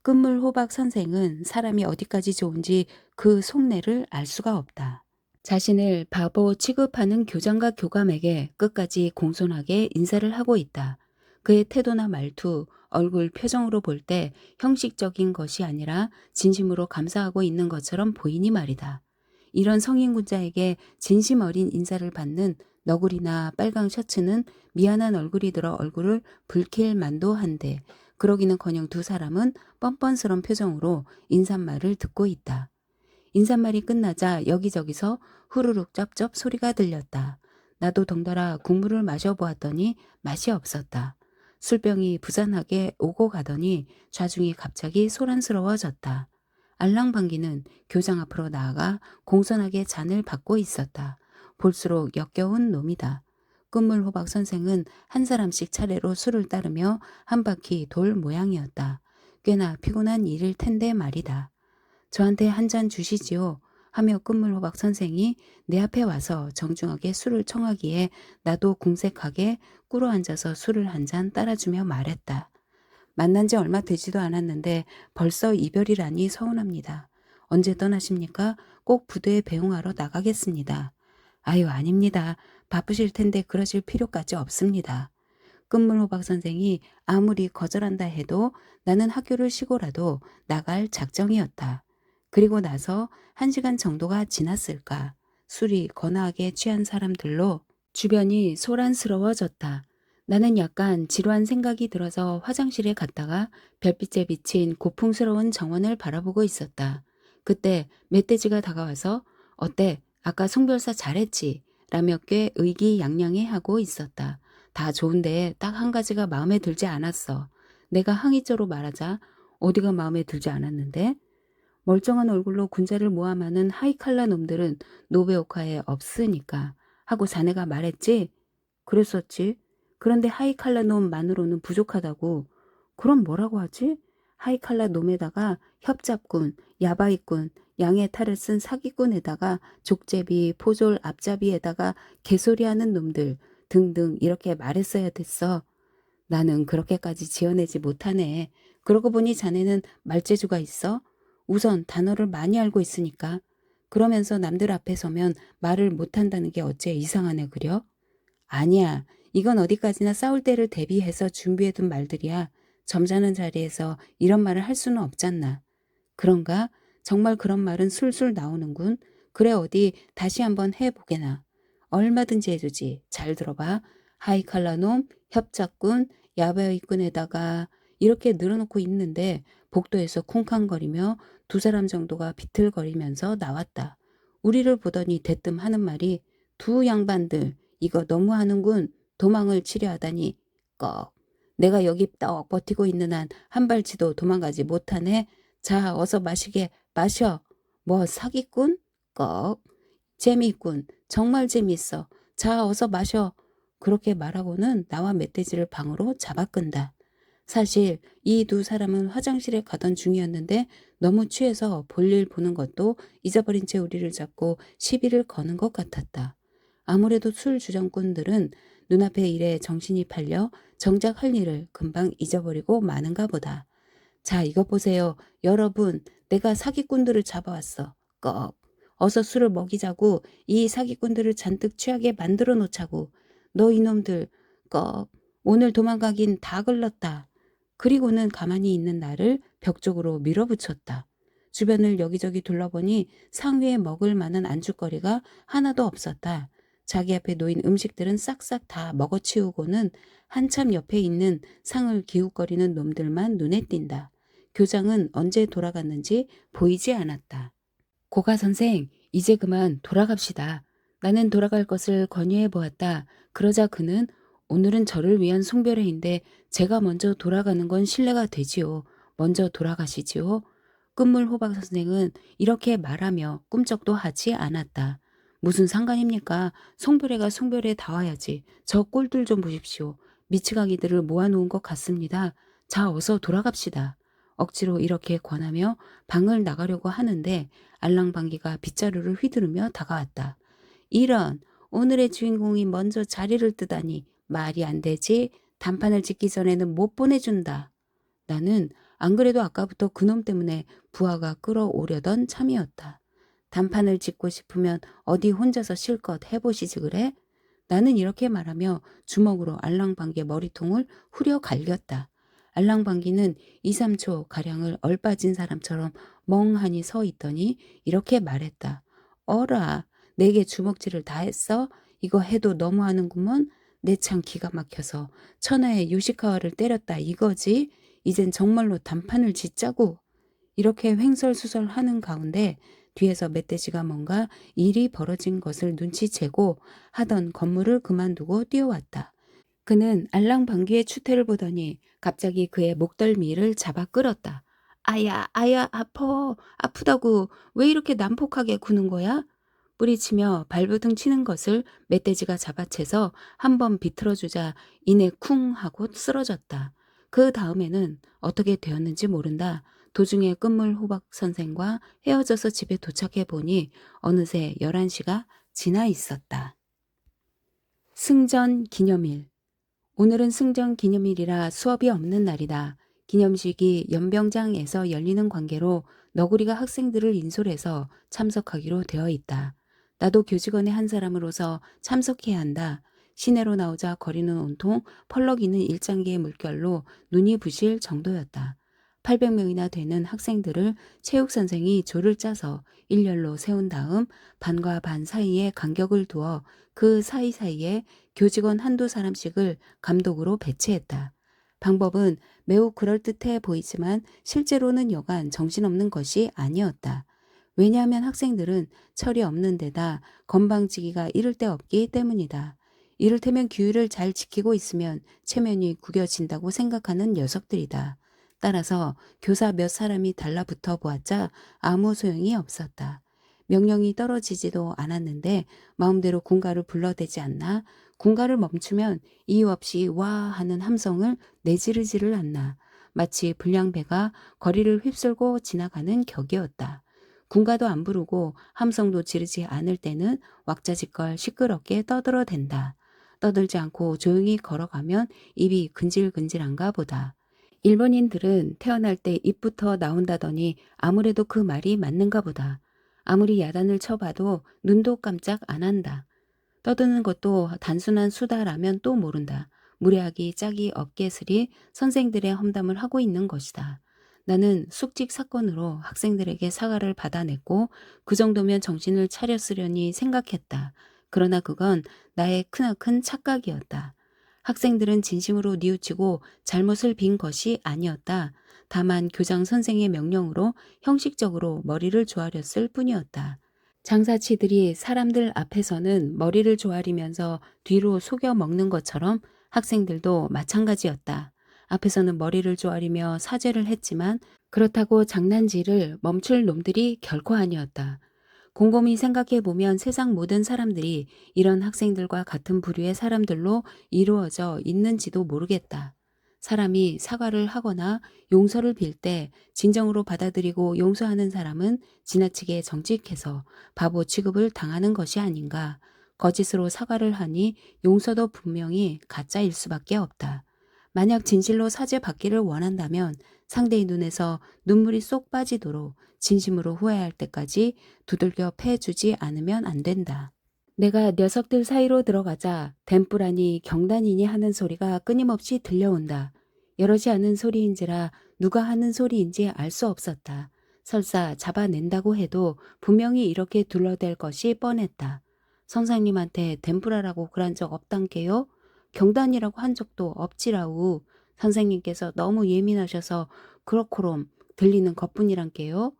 끝물호박 선생은 사람이 어디까지 좋은지 그 속내를 알 수가 없다. 자신을 바보 취급하는 교장과 교감에게 끝까지 공손하게 인사를 하고 있다. 그의 태도나 말투, 얼굴 표정으로 볼 때 형식적인 것이 아니라 진심으로 감사하고 있는 것처럼 보이니 말이다. 이런 성인군자에게 진심 어린 인사를 받는 너구리나 빨강 셔츠는 미안한 얼굴이 들어 얼굴을 붉힐 만도 한데 그러기는커녕 두 사람은 뻔뻔스런 표정으로 인사말을 듣고 있다. 인사말이 끝나자 여기저기서 후루룩 쩝쩝 소리가 들렸다. 나도 덩달아 국물을 마셔보았더니 맛이 없었다. 술병이 부산하게 오고 가더니 좌중이 갑자기 소란스러워졌다. 알랑방귀는 교장 앞으로 나아가 공손하게 잔을 받고 있었다. 볼수록 역겨운 놈이다. 끝물호박 선생은 한 사람씩 차례로 술을 따르며 한 바퀴 돌 모양이었다. 꽤나 피곤한 일일 텐데 말이다. 저한테 한 잔 주시지요. 하며 끝물호박 선생이 내 앞에 와서 정중하게 술을 청하기에 나도 궁색하게 꿇어 앉아서 술을 한 잔 따라주며 말했다. 만난 지 얼마 되지도 않았는데 벌써 이별이라니 서운합니다. 언제 떠나십니까? 꼭 부대에 배웅하러 나가겠습니다. 아유, 아닙니다. 바쁘실 텐데 그러실 필요까지 없습니다. 끝물호박 선생이 아무리 거절한다 해도 나는 학교를 쉬고라도 나갈 작정이었다. 그리고 나서 1시간 정도가 지났을까. 술이 거나하게 취한 사람들로 주변이 소란스러워졌다. 나는 약간 지루한 생각이 들어서 화장실에 갔다가 별빛에 비친 고풍스러운 정원을 바라보고 있었다. 그때 멧돼지가 다가와서 어때? 아까 송별사 잘했지? 라며 꽤 의기양양해하고 있었다. 다 좋은데 딱 한 가지가 마음에 들지 않았어. 내가 항의조로 말하자 어디가 마음에 들지 않았는데? 멀쩡한 얼굴로 군자를 모함하는 하이칼라 놈들은 노베오카에 없으니까 하고 자네가 말했지? 그랬었지. 그런데 하이칼라 놈만으로는 부족하다고. 그럼 뭐라고 하지? 하이칼라 놈에다가 협잡꾼, 야바이꾼, 양의 탈을 쓴 사기꾼에다가 족제비, 포졸, 앞잡이에다가 개소리하는 놈들 등등 이렇게 말했어야 됐어. 나는 그렇게까지 지어내지 못하네. 그러고 보니 자네는 말재주가 있어? 우선 단어를 많이 알고 있으니까. 그러면서 남들 앞에 서면 말을 못한다는 게 어째 이상하네 그려? 아니야. 이건 어디까지나 싸울 때를 대비해서 준비해둔 말들이야. 점잖은 자리에서 이런 말을 할 수는 없잖나. 그런가? 정말 그런 말은 술술 나오는군. 그래 어디 다시 한번 해보게나. 얼마든지 해주지. 잘 들어봐. 하이칼라 놈, 협작꾼, 야바이꾼에다가 이렇게 늘어놓고 있는데 복도에서 쿵쾅거리며 두 사람 정도가 비틀거리면서 나왔다. 우리를 보더니 대뜸 하는 말이 두 양반들 이거 너무하는군. 도망을 치려 하다니 꺽. 내가 여기 떡 버티고 있는 한 한 발치도 도망가지 못하네. 자 어서 마시게 마셔. 뭐 사기꾼? 꺽. 재미있군. 정말 재미있어. 자 어서 마셔. 그렇게 말하고는 나와 멧돼지를 방으로 잡아끈다. 사실 이 두 사람은 화장실에 가던 중이었는데 너무 취해서 볼일 보는 것도 잊어버린 채 우리를 잡고 시비를 거는 것 같았다. 아무래도 술 주정꾼들은 눈앞의 일에 정신이 팔려 정작 할 일을 금방 잊어버리고 마는가 보다. 자, 이것 보세요. 여러분, 내가 사기꾼들을 잡아왔어. 꺽. 어서 술을 먹이자고 이 사기꾼들을 잔뜩 취하게 만들어 놓자고. 너 이놈들, 꺽. 오늘 도망가긴 다 걸렀다. 그리고는 가만히 있는 나를 벽 쪽으로 밀어붙였다. 주변을 여기저기 둘러보니 상위에 먹을 만한 안주거리가 하나도 없었다. 자기 앞에 놓인 음식들은 싹싹 다 먹어치우고는 한참 옆에 있는 상을 기웃거리는 놈들만 눈에 띈다. 교장은 언제 돌아갔는지 보이지 않았다. 고가 선생, 이제 그만 돌아갑시다. 나는 돌아갈 것을 권유해 보았다. 그러자 그는 오늘은 저를 위한 송별회인데 제가 먼저 돌아가는 건 실례가 되지요. 먼저 돌아가시지요. 끝물 호박 선생은 이렇게 말하며 꿈쩍도 하지 않았다. 무슨 상관입니까? 송별회가 송별회에 다 와야지. 저 꼴들 좀 보십시오. 미치광이들을 모아놓은 것 같습니다. 자, 어서 돌아갑시다. 억지로 이렇게 권하며 방을 나가려고 하는데 알랑방귀가 빗자루를 휘두르며 다가왔다. 이런, 오늘의 주인공이 먼저 자리를 뜨다니 말이 안 되지. 단판을 짓기 전에는 못 보내준다. 나는 안 그래도 아까부터 그놈 때문에 부하가 끌어오려던 참이었다. 단판을 짓고 싶으면 어디 혼자서 실컷 해보시지 그래? 나는 이렇게 말하며 주먹으로 알랑방귀의 머리통을 후려 갈겼다. 알랑방귀는 2, 3초 가량을 얼빠진 사람처럼 멍하니 서 있더니 이렇게 말했다. 어라, 내게 주먹질을 다 했어? 이거 해도 너무하는구먼. 내 참 기가 막혀서 천하의 요시카와를 때렸다 이거지? 이젠 정말로 단판을 짓자고. 이렇게 횡설수설하는 가운데 뒤에서 멧돼지가 뭔가 일이 벌어진 것을 눈치채고 하던 건물을 그만두고 뛰어왔다. 그는 알랑방귀의 추태를 보더니 갑자기 그의 목덜미를 잡아 끌었다. 아야, 아야, 아파. 아프다고. 왜 이렇게 난폭하게 구는 거야? 뿌리치며 발버둥 치는 것을 멧돼지가 잡아채서 한번 비틀어주자 이내 쿵 하고 쓰러졌다. 그 다음에는 어떻게 되었는지 모른다. 도중에 끝물 호박 선생과 헤어져서 집에 도착해 보니 어느새 11시가 지나 있었다. 승전 기념일. 오늘은 승전 기념일이라 수업이 없는 날이다. 기념식이 연병장에서 열리는 관계로 너구리가 학생들을 인솔해서 참석하기로 되어 있다. 나도 교직원의 한 사람으로서 참석해야 한다. 시내로 나오자 거리는 온통 펄럭이는 일장기의 물결로 눈이 부실 정도였다. 800명이나 되는 학생들을 체육선생이 조를 짜서 일렬로 세운 다음 반과 반 사이에 간격을 두어 그 사이사이에 교직원 한두 사람씩을 감독으로 배치했다. 방법은 매우 그럴듯해 보이지만 실제로는 여간 정신없는 것이 아니었다. 왜냐하면 학생들은 철이 없는 데다 건방지기가 이를 데 없기 때문이다. 이를테면 규율을 잘 지키고 있으면 체면이 구겨진다고 생각하는 녀석들이다. 따라서 교사 몇 사람이 달라붙어 보았자 아무 소용이 없었다. 명령이 떨어지지도 않았는데 마음대로 군가를 불러대지 않나? 군가를 멈추면 이유 없이 와 하는 함성을 내지르지를 않나? 마치 불량배가 거리를 휩쓸고 지나가는 격이었다. 군가도 안 부르고 함성도 지르지 않을 때는 왁자지껄 시끄럽게 떠들어댄다. 떠들지 않고 조용히 걸어가면 입이 근질근질한가 보다. 일본인들은 태어날 때 입부터 나온다더니 아무래도 그 말이 맞는가 보다. 아무리 야단을 쳐봐도 눈도 깜짝 안 한다. 떠드는 것도 단순한 수다라면 또 모른다. 무례하기 짝이 없겠으리 선생들의 험담을 하고 있는 것이다. 나는 숙직 사건으로 학생들에게 사과를 받아냈고 그 정도면 정신을 차렸으려니 생각했다. 그러나 그건 나의 크나큰 착각이었다. 학생들은 진심으로 뉘우치고 잘못을 빈 것이 아니었다. 다만 교장 선생의 명령으로 형식적으로 머리를 조아렸을 뿐이었다. 장사치들이 사람들 앞에서는 머리를 조아리면서 뒤로 속여 먹는 것처럼 학생들도 마찬가지였다. 앞에서는 머리를 조아리며 사죄를 했지만 그렇다고 장난질을 멈출 놈들이 결코 아니었다. 곰곰이 생각해보면 세상 모든 사람들이 이런 학생들과 같은 부류의 사람들로 이루어져 있는지도 모르겠다. 사람이 사과를 하거나 용서를 빌 때 진정으로 받아들이고 용서하는 사람은 지나치게 정직해서 바보 취급을 당하는 것이 아닌가. 거짓으로 사과를 하니 용서도 분명히 가짜일 수밖에 없다. 만약 진실로 사죄받기를 원한다면 상대의 눈에서 눈물이 쏙 빠지도록 진심으로 후회할 때까지 두들겨 패주지 않으면 안 된다. 내가 녀석들 사이로 들어가자 댐뿌라니 경단이니 하는 소리가 끊임없이 들려온다. 여럿이 하는 소리인지라 누가 하는 소리인지 알 수 없었다. 설사 잡아낸다고 해도 분명히 이렇게 둘러댈 것이 뻔했다. 선생님한테 댐뿌라라고 그런 적 없단께요? 경단이라고 한 적도 없지라우. 선생님께서 너무 예민하셔서 그렇고롬 들리는 것뿐이란께요.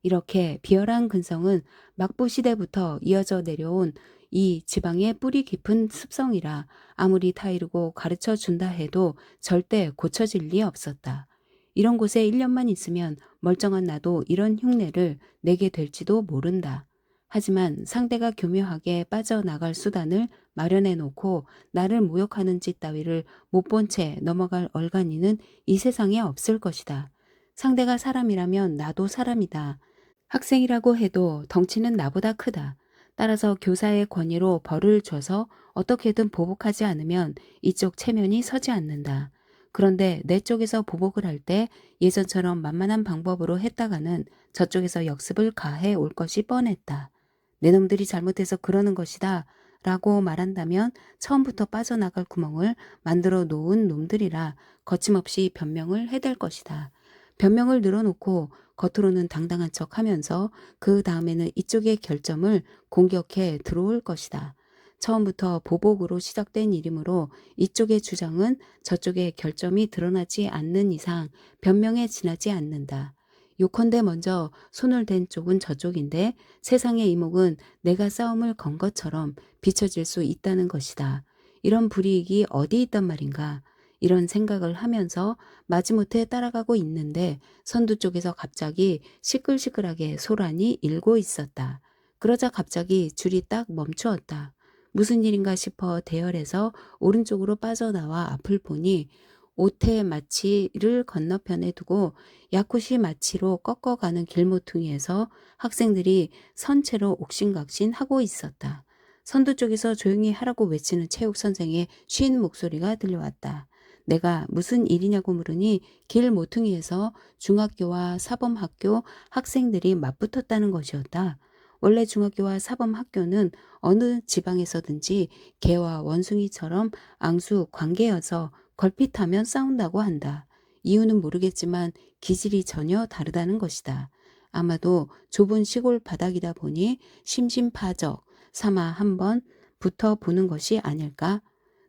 이렇게 비열한 근성은 막부 시대부터 이어져 내려온 이 지방의 뿌리 깊은 습성이라 아무리 타이르고 가르쳐 준다 해도 절대 고쳐질 리 없었다. 이런 곳에 1년만 있으면 멀쩡한 나도 이런 흉내를 내게 될지도 모른다. 하지만 상대가 교묘하게 빠져나갈 수단을 마련해 놓고 나를 모욕하는 짓 따위를 못 본 채 넘어갈 얼간이는 이 세상에 없을 것이다. 상대가 사람이라면 나도 사람이다. 학생이라고 해도 덩치는 나보다 크다. 따라서 교사의 권위로 벌을 줘서 어떻게든 보복하지 않으면 이쪽 체면이 서지 않는다. 그런데 내 쪽에서 보복을 할 때 예전처럼 만만한 방법으로 했다가는 저쪽에서 역습을 가해 올 것이 뻔했다. 내 놈들이 잘못해서 그러는 것이다 라고 말한다면 처음부터 빠져나갈 구멍을 만들어 놓은 놈들이라 거침없이 변명을 해댈 것이다. 변명을 늘어놓고 겉으로는 당당한 척 하면서 그 다음에는 이쪽의 결점을 공격해 들어올 것이다. 처음부터 보복으로 시작된 일이므로 이쪽의 주장은 저쪽의 결점이 드러나지 않는 이상 변명에 지나지 않는다. 요컨대 먼저 손을 댄 쪽은 저쪽인데 세상의 이목은 내가 싸움을 건 것처럼 비춰질 수 있다는 것이다. 이런 불이익이 어디 있단 말인가. 이런 생각을 하면서 마지못해 따라가고 있는데 선두 쪽에서 갑자기 시끌시끌하게 소란이 일고 있었다. 그러자 갑자기 줄이 딱 멈추었다. 무슨 일인가 싶어 대열에서 오른쪽으로 빠져나와 앞을 보니 오태 마치를 건너편에 두고 야쿠시 마치로 꺾어가는 길모퉁이에서 학생들이 선체로 옥신각신 하고 있었다. 선두 쪽에서 조용히 하라고 외치는 체육 선생의 쉰 목소리가 들려왔다. 내가 무슨 일이냐고 물으니 길 모퉁이에서 중학교와 사범학교 학생들이 맞붙었다는 것이었다. 원래 중학교와 사범학교는 어느 지방에서든지 개와 원숭이처럼 앙수 관계여서 걸핏하면 싸운다고 한다. 이유는 모르겠지만 기질이 전혀 다르다는 것이다. 아마도 좁은 시골 바닥이다 보니 심심파적 삼아 한번 붙어보는 것이 아닐까?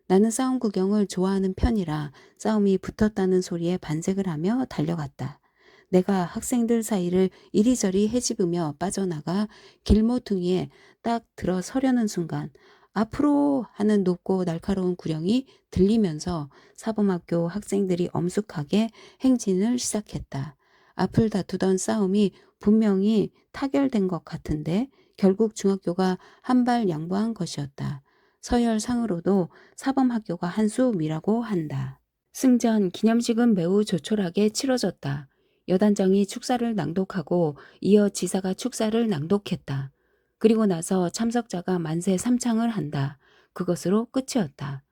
나는 싸움 구경을 좋아하는 편이라 싸움이 붙었다는 소리에 반색을 하며 달려갔다. 내가 학생들 사이를 이리저리 헤집으며 빠져나가 길모퉁이에 딱 들어서려는 순간 앞으로 하는 높고 날카로운 구령이 들리면서 사범학교 학생들이 엄숙하게 행진을 시작했다. 앞을 다투던 싸움이 분명히 타결된 것 같은데 결국 중학교가 한 발 양보한 것이었다. 서열상으로도 사범학교가 한 수 위라고 한다. 승전 기념식은 매우 조촐하게 치러졌다. 여단장이 축사를 낭독하고 이어 지사가 축사를 낭독했다. 그리고 나서 참석자가 만세 삼창을 한다. 그것으로 끝이었다.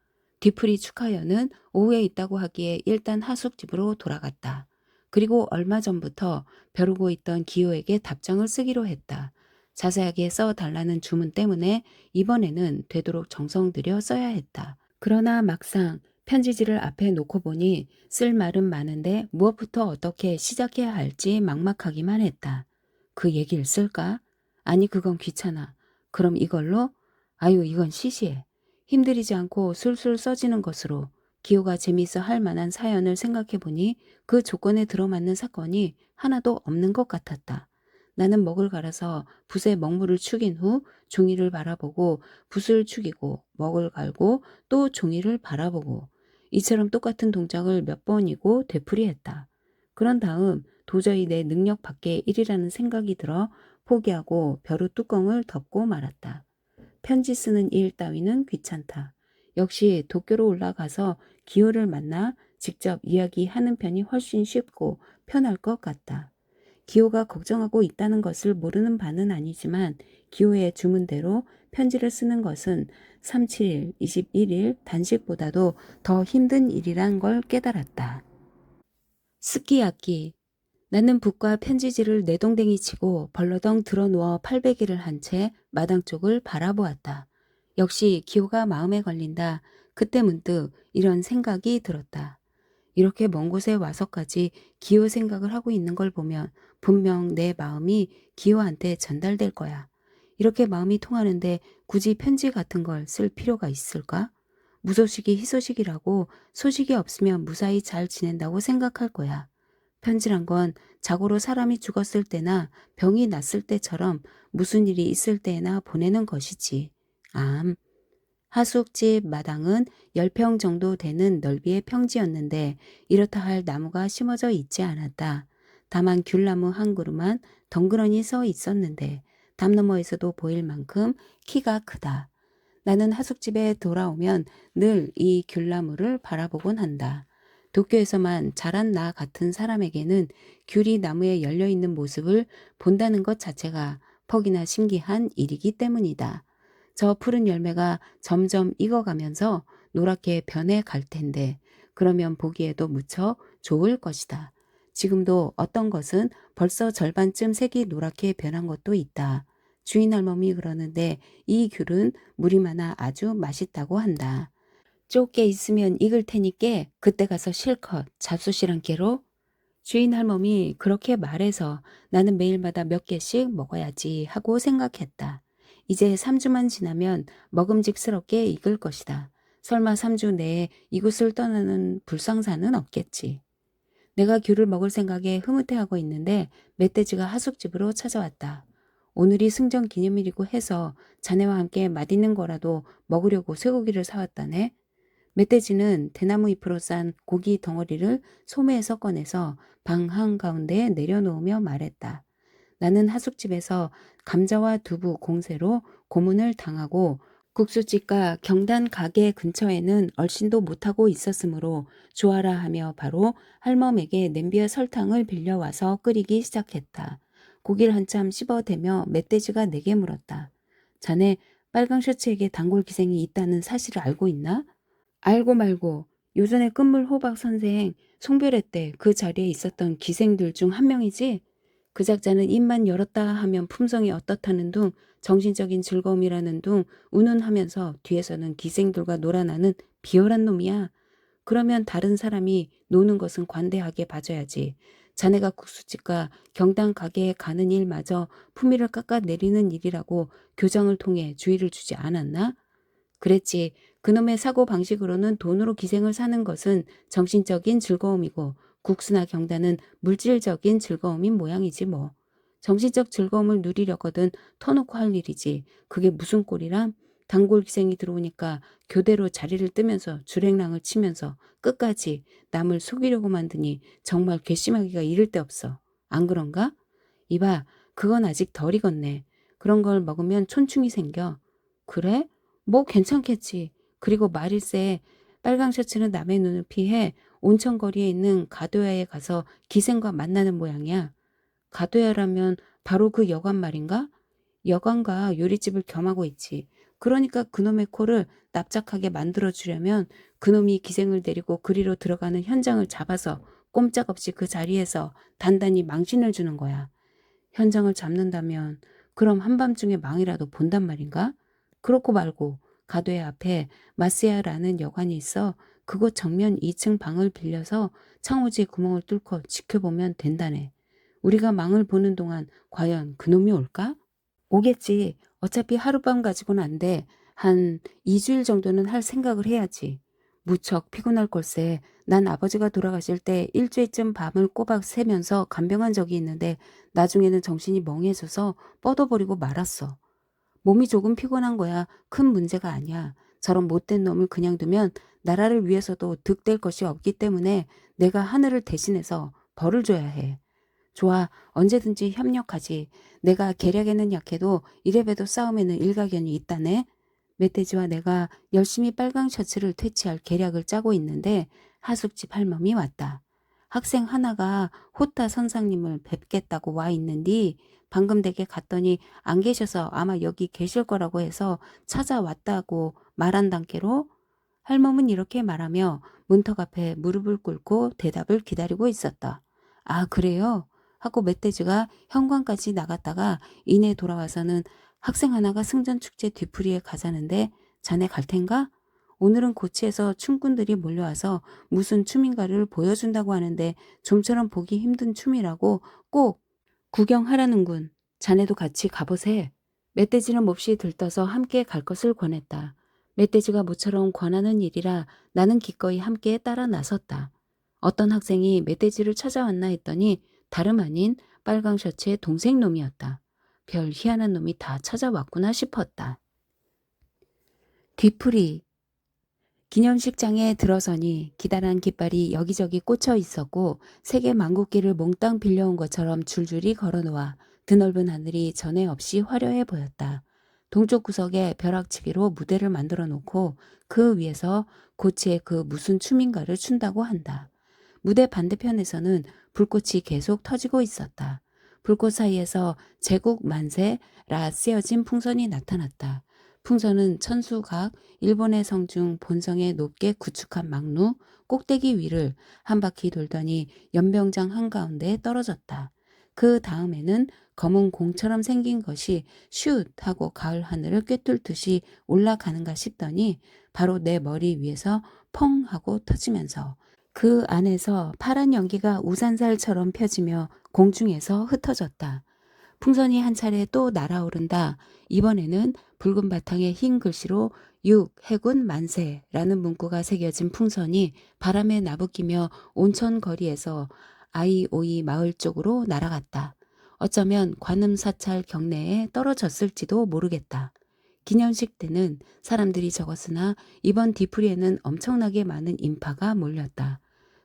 뒤풀이 축하연은 오후에 있다고 하기에 일단 하숙집으로 돌아갔다. 그리고 얼마 전부터 벼르고 있던 기호에게 답장을 쓰기로 했다. 자세하게 써달라는 주문 때문에 이번에는 되도록 정성 들여 써야 했다. 그러나 막상 편지지를 앞에 놓고 보니 쓸 말은 많은데 무엇부터 어떻게 시작해야 할지 막막하기만 했다. 그 얘기를 쓸까? 아니 그건 귀찮아. 그럼 이걸로? 아유 이건 시시해. 힘들이지 않고 술술 써지는 것으로 기호가 재미있어 할 만한 사연을 생각해 보니 그 조건에 들어맞는 사건이 하나도 없는 것 같았다. 나는 먹을 갈아서 붓에 먹물을 축인 후 종이를 바라보고 붓을 축이고 먹을 갈고 또 종이를 바라보고 이처럼 똑같은 동작을 몇 번이고 되풀이했다. 그런 다음 도저히 내 능력 밖의 일이라는 생각이 들어 포기하고 벼루 뚜껑을 덮고 말았다. 편지 쓰는 일 따위는 귀찮다. 역시 도쿄로 올라가서 기호를 만나 직접 이야기하는 편이 훨씬 쉽고 편할 것 같다. 기호가 걱정하고 있다는 것을 모르는 바는 아니지만 기호의 주문대로 편지를 쓰는 것은 37일, 21일 단식보다도 더 힘든 일이란 걸 깨달았다. 스키야키. 나는 붓과 편지지를 내동댕이 치고 벌러덩 들어누워 팔베개를 한 채 마당 쪽을 바라보았다. 역시 기호가 마음에 걸린다. 그때 문득 이런 생각이 들었다. 이렇게 먼 곳에 와서까지 기호 생각을 하고 있는 걸 보면 분명 내 마음이 기호한테 전달될 거야. 이렇게 마음이 통하는데 굳이 편지 같은 걸 쓸 필요가 있을까? 무소식이 희소식이라고 소식이 없으면 무사히 잘 지낸다고 생각할 거야. 편지란 건 자고로 사람이 죽었을 때나 병이 났을 때처럼 무슨 일이 있을 때나 보내는 것이지. 암. 하숙집 마당은 10평 정도 되는 넓이의 평지였는데 이렇다 할 나무가 심어져 있지 않았다. 다만 귤나무 한 그루만 덩그러니 서 있었는데 담 너머에서도 보일 만큼 키가 크다. 나는 하숙집에 돌아오면 늘 이 귤나무를 바라보곤 한다. 도쿄에서만 자란 나 같은 사람에게는 귤이 나무에 열려있는 모습을 본다는 것 자체가 퍽이나 신기한 일이기 때문이다. 저 푸른 열매가 점점 익어가면서 노랗게 변해 갈 텐데 그러면 보기에도 무척 좋을 것이다. 지금도 어떤 것은 벌써 절반쯤 색이 노랗게 변한 것도 있다. 주인 할멈이 그러는데 이 귤은 물이 많아 아주 맛있다고 한다. 좁게 있으면 익을 테니께 그때 가서 실컷 잡수시란 게로. 주인 할멈이 그렇게 말해서 나는 매일마다 몇 개씩 먹어야지 하고 생각했다. 이제 3주만 지나면 먹음직스럽게 익을 것이다. 설마 3주 내에 이곳을 떠나는 불상사는 없겠지. 내가 귤을 먹을 생각에 흐뭇해하고 있는데 멧돼지가 하숙집으로 찾아왔다. 오늘이 승전 기념일이고 해서 자네와 함께 맛있는 거라도 먹으려고 쇠고기를 사왔다네. 멧돼지는 대나무 잎으로 싼 고기 덩어리를 소매에서 꺼내서 방 한가운데에 내려놓으며 말했다. 나는 하숙집에서 감자와 두부 공세로 고문을 당하고 국수집과 경단 가게 근처에는 얼씬도 못하고 있었으므로 좋아라 하며 바로 할멈에게 냄비에 설탕을 빌려와서 끓이기 시작했다. 고기를 한참 씹어대며 멧돼지가 내게 물었다. 자네 빨강 셔츠에게 단골 기생이 있다는 사실을 알고 있나? 알고 말고 요전에 끝물 호박 선생 송별회 때 그 자리에 있었던 기생들 중 한 명이지? 그 작자는 입만 열었다 하면 품성이 어떻다는 둥 정신적인 즐거움이라는 둥 운운하면서 뒤에서는 기생들과 놀아나는 비열한 놈이야. 그러면 다른 사람이 노는 것은 관대하게 봐줘야지. 자네가 국수집과 경당 가게에 가는 일마저 품위를 깎아내리는 일이라고 교장을 통해 주의를 주지 않았나? 그랬지. 그놈의 사고방식으로는 돈으로 기생을 사는 것은 정신적인 즐거움이고 국수나 경단은 물질적인 즐거움인 모양이지 뭐. 정신적 즐거움을 누리려거든 터놓고 할 일이지. 그게 무슨 꼴이람? 단골 기생이 들어오니까 교대로 자리를 뜨면서 주랭랑을 치면서 끝까지 남을 속이려고 만드니 정말 괘씸하기가 이를 데 없어. 안 그런가? 이봐, 그건 아직 덜 익었네. 그런 걸 먹으면 촌충이 생겨. 그래? 뭐 괜찮겠지. 그리고 말일세 빨강 셔츠는 남의 눈을 피해 온천거리에 있는 가도야에 가서 기생과 만나는 모양이야. 가도야라면 바로 그 여관 말인가? 여관과 요리집을 겸하고 있지. 그러니까 그놈의 코를 납작하게 만들어주려면 그놈이 기생을 데리고 그리로 들어가는 현장을 잡아서 꼼짝없이 그 자리에서 단단히 망신을 주는 거야. 현장을 잡는다면 그럼 한밤중에 망이라도 본단 말인가? 그렇고 말고 가도의 앞에 마스야라는 여관이 있어 그곳 정면 2층 방을 빌려서 창호지 구멍을 뚫고 지켜보면 된다네. 우리가 망을 보는 동안 과연 그놈이 올까? 오겠지. 어차피 하룻밤 가지고는 안 돼. 한 2주일 정도는 할 생각을 해야지. 무척 피곤할 걸세. 난 아버지가 돌아가실 때 일주일쯤 밤을 꼬박 새면서 간병한 적이 있는데 나중에는 정신이 멍해져서 뻗어버리고 말았어. 몸이 조금 피곤한 거야. 큰 문제가 아니야. 저런 못된 놈을 그냥 두면 나라를 위해서도 득될 것이 없기 때문에 내가 하늘을 대신해서 벌을 줘야 해. 좋아. 언제든지 협력하지. 내가 계략에는 약해도 이래봬도 싸움에는 일가견이 있다네. 멧돼지와 내가 열심히 빨강 셔츠를 퇴치할 계략을 짜고 있는데 하숙집 할멈이 왔다. 학생 하나가 호타 선생님을 뵙겠다고 와 있는디 방금 댁에 갔더니 안 계셔서 아마 여기 계실 거라고 해서 찾아왔다고 말한 단계로 할멈은 이렇게 말하며 문턱 앞에 무릎을 꿇고 대답을 기다리고 있었다. 아, 그래요? 하고 멧돼지가 현관까지 나갔다가 이내 돌아와서는 학생 하나가 승전축제 뒤풀이에 가자는데 자네 갈 텐가? 오늘은 고치에서 춤꾼들이 몰려와서 무슨 춤인가를 보여준다고 하는데 좀처럼 보기 힘든 춤이라고 꼭 구경하라는군. 자네도 같이 가보세. 멧돼지는 몹시 들떠서 함께 갈 것을 권했다. 멧돼지가 모처럼 권하는 일이라 나는 기꺼이 함께 따라 나섰다. 어떤 학생이 멧돼지를 찾아왔나 했더니 다름 아닌 빨강 셔츠의 동생 놈이었다. 별 희한한 놈이 다 찾아왔구나 싶었다. 뒤풀이. 기념식장에 들어서니 기다란 깃발이 여기저기 꽂혀 있었고 세계 만국기를 몽땅 빌려온 것처럼 줄줄이 걸어놓아 드넓은 하늘이 전에 없이 화려해 보였다. 동쪽 구석에 벼락치기로 무대를 만들어 놓고 그 위에서 고치에 그 무슨 춤인가를 춘다고 한다. 무대 반대편에서는 불꽃이 계속 터지고 있었다. 불꽃 사이에서 제국 만세라 쓰여진 풍선이 나타났다. 풍선은 천수각, 일본의 성중 본성에 높게 구축한 막루, 꼭대기 위를 한 바퀴 돌더니 연병장 한가운데에 떨어졌다. 그 다음에는 검은 공처럼 생긴 것이 슛 하고 가을 하늘을 꿰뚫듯이 올라가는가 싶더니 바로 내 머리 위에서 펑 하고 터지면서 그 안에서 파란 연기가 우산살처럼 펴지며 공중에서 흩어졌다. 풍선이 한 차례 또 날아오른다. 이번에는 붉은 바탕에 흰 글씨로 6. 해군 만세라는 문구가 새겨진 풍선이 바람에 나부끼며 온천 거리에서 아이오이 마을 쪽으로 날아갔다. 어쩌면 관음 사찰 경내에 떨어졌을지도 모르겠다. 기념식 때는 사람들이 적었으나 이번 뒤풀이에는 엄청나게 많은 인파가 몰렸다.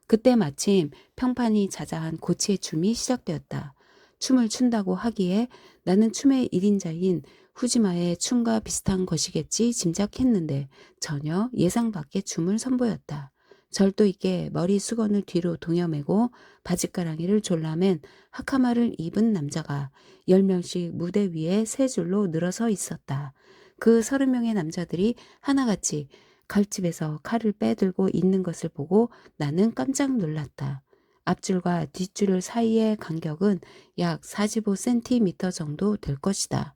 그때 마침 평판이 자자한 고치의 춤이 시작되었다. 춤을 춘다고 하기에 나는 춤의 1인자인 후지마의 춤과 비슷한 것이겠지 짐작했는데 전혀 예상 밖의 춤을 선보였다. 절도 있게 머리 수건을 뒤로 동여매고 바짓가랑이를 졸라맨 하카마를 입은 남자가 10명씩 무대 위에 세 줄로 늘어서 있었다. 그 30명의 남자들이 하나같이 칼집에서 칼을 빼들고 있는 것을 보고 나는 깜짝 놀랐다. 앞줄과 뒷줄 사이의 간격은 약 45cm 정도 될 것이다.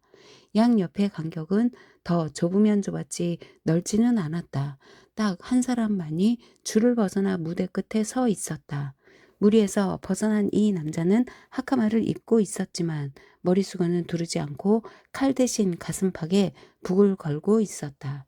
양옆의 간격은 더 좁으면 좁았지 넓지는 않았다. 딱 한 사람만이 줄을 벗어나 무대 끝에 서 있었다. 무리에서 벗어난 이 남자는 하카마를 입고 있었지만 머리 수건은 두르지 않고 칼 대신 가슴팍에 북을 걸고 있었다.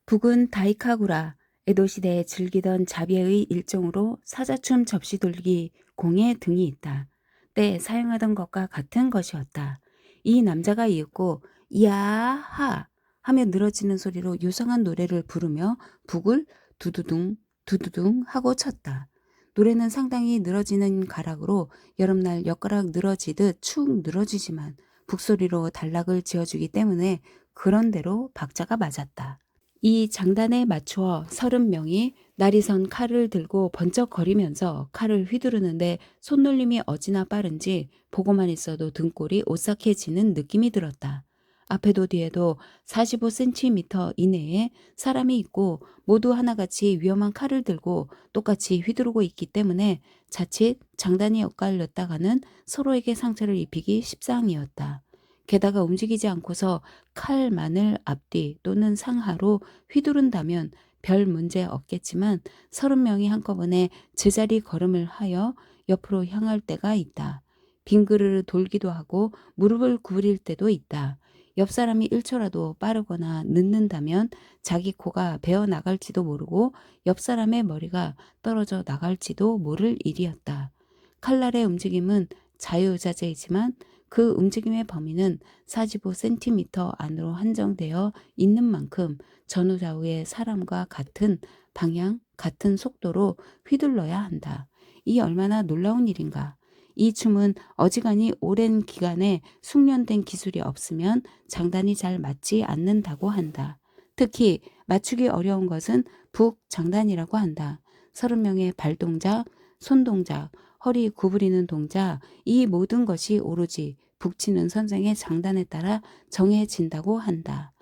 북은 다이카구라, 에도시대에 즐기던 자비의 일종으로 사자춤 접시 돌기 공의 등이 있다. 때 사용하던 것과 같은 것이었다. 이 남자가 이윽고 야하 하며 늘어지는 소리로 유성한 노래를 부르며 북을 두두둥 두두둥 하고 쳤다. 노래는 상당히 늘어지는 가락으로 여름날 엿가락 늘어지듯 축 늘어지지만 북소리로 단락을 지어주기 때문에 그런대로 박자가 맞았다. 이 장단에 맞추어 30명이 날이선 칼을 들고 번쩍거리면서 칼을 휘두르는데 손놀림이 어찌나 빠른지 보고만 있어도 등골이 오싹해지는 느낌이 들었다. 앞에도 뒤에도 45cm 이내에 사람이 있고 모두 하나같이 위험한 칼을 들고 똑같이 휘두르고 있기 때문에 자칫 장단이 엇갈렸다가는 서로에게 상처를 입히기 십상이었다. 게다가 움직이지 않고서 칼만을 앞뒤 또는 상하로 휘두른다면 별 문제 없겠지만 30명이 한꺼번에 제자리 걸음을 하여 옆으로 향할 때가 있다. 빙그르르 돌기도 하고 무릎을 구부릴 때도 있다. 옆 사람이 1초라도 빠르거나 늦는다면 자기 코가 베어 나갈지도 모르고 옆 사람의 머리가 떨어져 나갈지도 모를 일이었다. 칼날의 움직임은 자유자재이지만 그 움직임의 범위는 45cm 안으로 한정되어 있는 만큼 전후좌우의 사람과 같은 방향, 같은 속도로 휘둘러야 한다. 이 얼마나 놀라운 일인가. 이 춤은 어지간히 오랜 기간에 숙련된 기술이 없으면 장단이 잘 맞지 않는다고 한다. 특히 맞추기 어려운 것은 북장단이라고 한다. 30명의 발동작, 손동작, 허리 구부리는 동작, 이 모든 것이 오로지 북치는 선생의 장단에 따라 정해진다고 한다.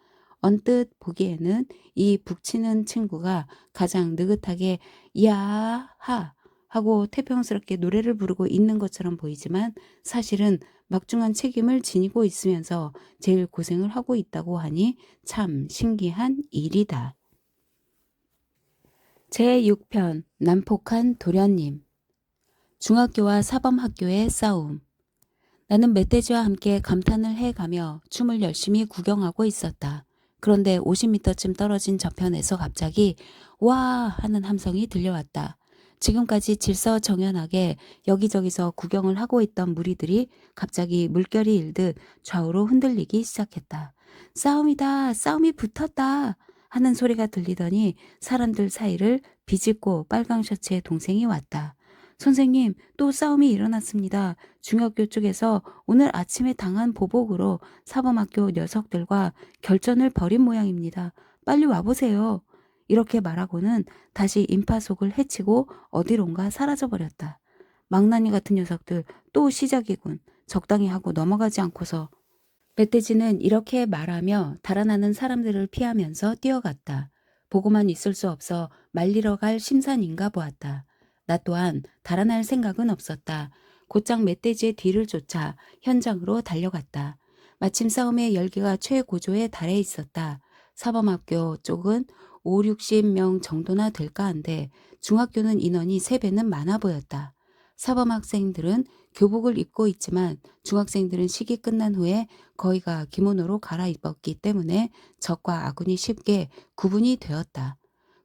언뜻 보기에는 이 북치는 친구가 가장 느긋하게 야하 하고 태평스럽게 노래를 부르고 있는 것처럼 보이지만 사실은 막중한 책임을 지니고 있으면서 제일 고생을 하고 있다고 하니 참 신기한 일이다. 제6편 난폭한 도련님. 중학교와 사범학교의 싸움. 나는 멧돼지와 함께 감탄을 해가며 춤을 열심히 구경하고 있었다. 그런데 50m쯤 떨어진 저편에서 갑자기 와 하는 함성이 들려왔다. 지금까지 질서정연하게 여기저기서 구경을 하고 있던 무리들이 갑자기 물결이 일듯 좌우로 흔들리기 시작했다. 싸움이다. 싸움이 붙었다. 하는 소리가 들리더니 사람들 사이를 비집고 빨강 셔츠의 동생이 왔다. 선생님, 또 싸움이 일어났습니다. 중학교 쪽에서 오늘 아침에 당한 보복으로 사범학교 녀석들과 결전을 벌인 모양입니다. 빨리 와보세요. 이렇게 말하고는 다시 인파속을 헤치고 어디론가 사라져버렸다. 망나니 같은 녀석들 또 시작이군. 적당히 하고 넘어가지 않고서. 멧돼지는 이렇게 말하며 달아나는 사람들을 피하면서 뛰어갔다. 보고만 있을 수 없어 말리러 갈 심산인가 보았다. 나 또한 달아날 생각은 없었다. 곧장 멧돼지의 뒤를 쫓아 현장으로 달려갔다. 마침 싸움의 열기가 최고조에 달해 있었다. 사범학교 쪽은 5, 60명 정도나 될까 한데 중학교는 인원이 3배는 많아 보였다. 사범 학생들은 교복을 입고 있지만 중학생들은 시기 끝난 후에 거의가 기모노로 갈아입었기 때문에 적과 아군이 쉽게 구분이 되었다.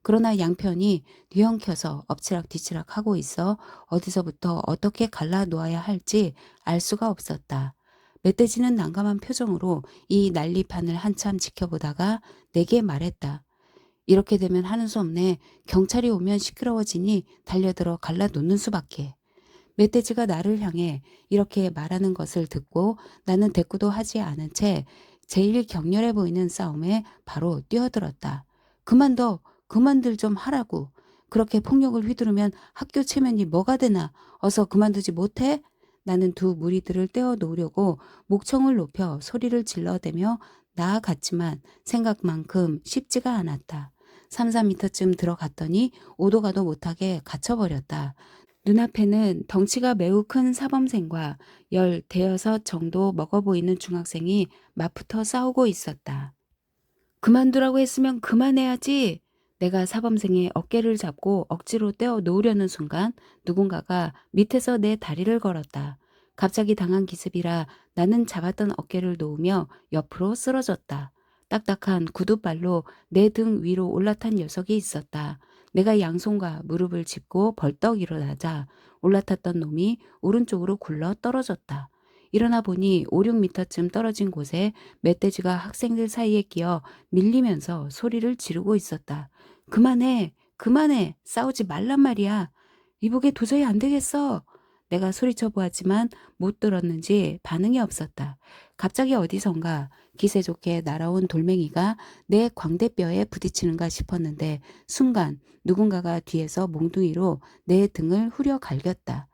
그러나 양편이 뒤엉켜서 엎치락뒤치락 하고 있어 어디서부터 어떻게 갈라 놓아야 할지 알 수가 없었다. 멧돼지는 난감한 표정으로 이 난리판을 한참 지켜보다가 내게 말했다. 이렇게 되면 하는 수 없네. 경찰이 오면 시끄러워지니 달려들어 갈라 놓는 수밖에. 멧돼지가 나를 향해 이렇게 말하는 것을 듣고 나는 대꾸도 하지 않은 채 제일 격렬해 보이는 싸움에 바로 뛰어들었다. 그만둬, 그만들 좀 하라고. 그렇게 폭력을 휘두르면 학교 체면이 뭐가 되나. 어서 그만두지 못해? 나는 두 무리들을 떼어 놓으려고 목청을 높여 소리를 질러대며 나아갔지만 생각만큼 쉽지가 않았다. 3, 4미터쯤 들어갔더니 오도 가도 못하게 갇혀버렸다. 눈앞에는 덩치가 매우 큰 사범생과 10, 5 정도 먹어 보이는 중학생이 맞붙어 싸우고 있었다. 그만두라고 했으면 그만해야지. 내가 사범생의 어깨를 잡고 억지로 떼어 놓으려는 순간 누군가가 밑에서 내 다리를 걸었다. 갑자기 당한 기습이라 나는 잡았던 어깨를 놓으며 옆으로 쓰러졌다. 딱딱한 구두발로 내 등 위로 올라탄 녀석이 있었다. 내가 양손과 무릎을 짚고 벌떡 일어나자 올라탔던 놈이 오른쪽으로 굴러 떨어졌다. 일어나 보니 5, 6미터쯤 떨어진 곳에 멧돼지가 학생들 사이에 끼어 밀리면서 소리를 지르고 있었다. 그만해, 그만해, 싸우지 말란 말이야. 이보게 도저히 안 되겠어. 내가 소리쳐 보았지만 못 들었는지 반응이 없었다. 갑자기 어디선가 기세 좋게 날아온 돌멩이가 내 광대뼈에 부딪히는가 싶었는데 순간 누군가가 뒤에서 몽둥이로 내 등을 후려 갈겼다.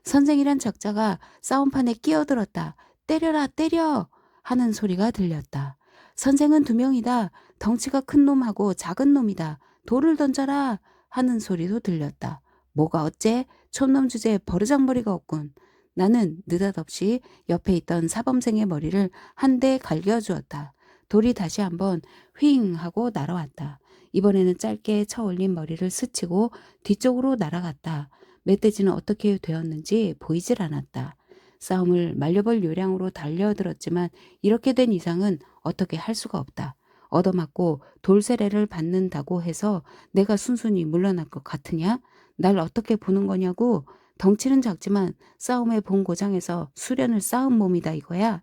선생이란 작자가 싸움판에 끼어들었다. 때려라, 때려! 하는 소리가 들렸다. 선생은 2명이다. 덩치가 큰 놈하고 작은 놈이다. 돌을 던져라! 하는 소리도 들렸다. 뭐가 어째? 촌놈 주제에 버르장머리가 없군. 나는 느닷없이 옆에 있던 사범생의 머리를 한 대 갈겨주었다. 돌이 다시 한번 휘잉 하고 날아왔다. 이번에는 짧게 쳐올린 머리를 스치고 뒤쪽으로 날아갔다. 멧돼지는 어떻게 되었는지 보이질 않았다. 싸움을 말려볼 요량으로 달려들었지만 이렇게 된 이상은 어떻게 할 수가 없다. 얻어맞고 돌세례를 받는다고 해서 내가 순순히 물러날 것 같으냐? 날 어떻게 보는 거냐고. 덩치는 작지만 싸움의 본고장에서 수련을 쌓은 몸이다 이거야.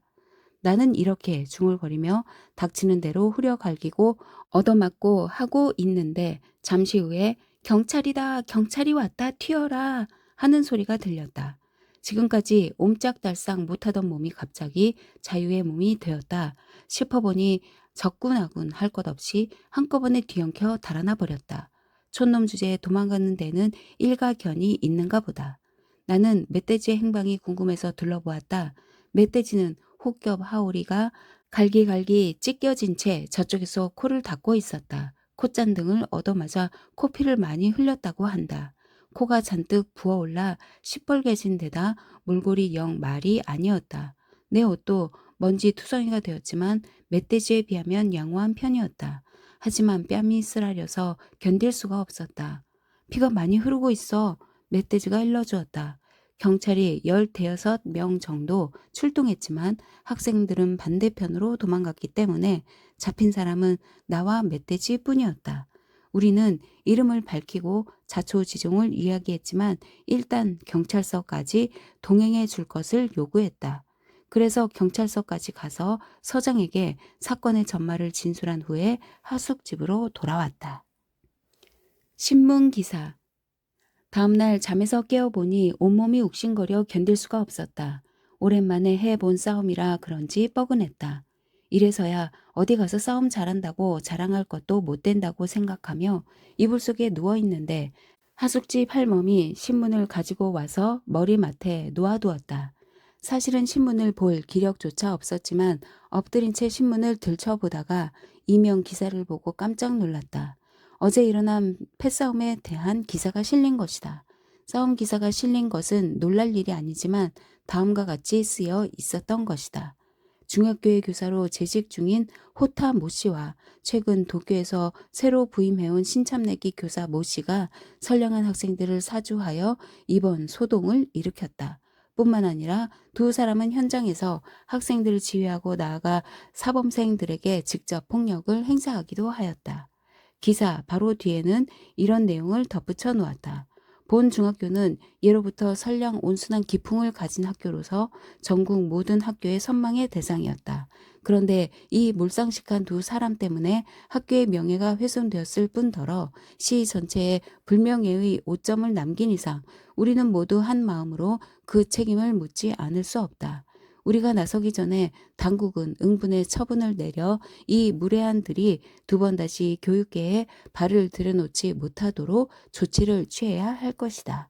나는 이렇게 중얼거리며 닥치는 대로 후려갈기고 얻어맞고 하고 있는데 잠시 후에 경찰이다, 경찰이 왔다, 튀어라 하는 소리가 들렸다. 지금까지 옴짝달싹 못하던 몸이 갑자기 자유의 몸이 되었다 싶어보니 적군하군 할 것 없이 한꺼번에 뒤엉켜 달아나 버렸다. 촌놈 주제에 도망가는 데는 일가견이 있는가 보다. 나는 멧돼지의 행방이 궁금해서 둘러보았다. 멧돼지는 혹겹 하오리가 갈기갈기 찢겨진 채 저쪽에서 코를 닦고 있었다. 콧잔등을 얻어맞아 코피를 많이 흘렸다고 한다. 코가 잔뜩 부어올라 시뻘개진 데다 몰골이 영 말이 아니었다. 내 옷도 먼지 투성이가 되었지만 멧돼지에 비하면 양호한 편이었다. 하지만 뺨이 쓰라려서 견딜 수가 없었다. 피가 많이 흐르고 있어. 멧돼지가 일러주었다. 경찰이 10, 5명 정도 출동했지만 학생들은 반대편으로 도망갔기 때문에 잡힌 사람은 나와 멧돼지뿐이었다. 우리는 이름을 밝히고 자초지종을 이야기했지만 일단 경찰서까지 동행해 줄 것을 요구했다. 그래서 경찰서까지 가서 서장에게 사건의 전말을 진술한 후에 하숙집으로 돌아왔다. 신문 기사. 다음날 잠에서 깨어보니 온몸이 욱신거려 견딜 수가 없었다. 오랜만에 해본 싸움이라 그런지 뻐근했다. 이래서야 어디 가서 싸움 잘한다고 자랑할 것도 못 된다고 생각하며 이불 속에 누워있는데 하숙집 할멈이 신문을 가지고 와서 머리맡에 놓아두었다. 사실은 신문을 볼 기력조차 없었지만 엎드린 채 신문을 들춰보다가 이명 기사를 보고 깜짝 놀랐다. 어제 일어난 패싸움에 대한 기사가 실린 것이다. 싸움 기사가 실린 것은 놀랄 일이 아니지만 다음과 같이 쓰여 있었던 것이다. 중학교의 교사로 재직 중인 호타 모 씨와 최근 도쿄에서 새로 부임해온 신참내기 교사 모 씨가 선량한 학생들을 사주하여 이번 소동을 일으켰다. 뿐만 아니라 두 사람은 현장에서 학생들을 지휘하고 나아가 사범생들에게 직접 폭력을 행사하기도 하였다. 기사 바로 뒤에는 이런 내용을 덧붙여 놓았다. 본 중학교는 예로부터 선량 온순한 기풍을 가진 학교로서 전국 모든 학교의 선망의 대상이었다. 그런데 이 몰상식한 두 사람 때문에 학교의 명예가 훼손되었을 뿐더러 시 전체에 불명예의 오점을 남긴 이상 우리는 모두 한 마음으로 그 책임을 묻지 않을 수 없다. 우리가 나서기 전에 당국은 응분의 처분을 내려 이 무례한들이 두 번 다시 교육계에 발을 들여놓지 못하도록 조치를 취해야 할 것이다.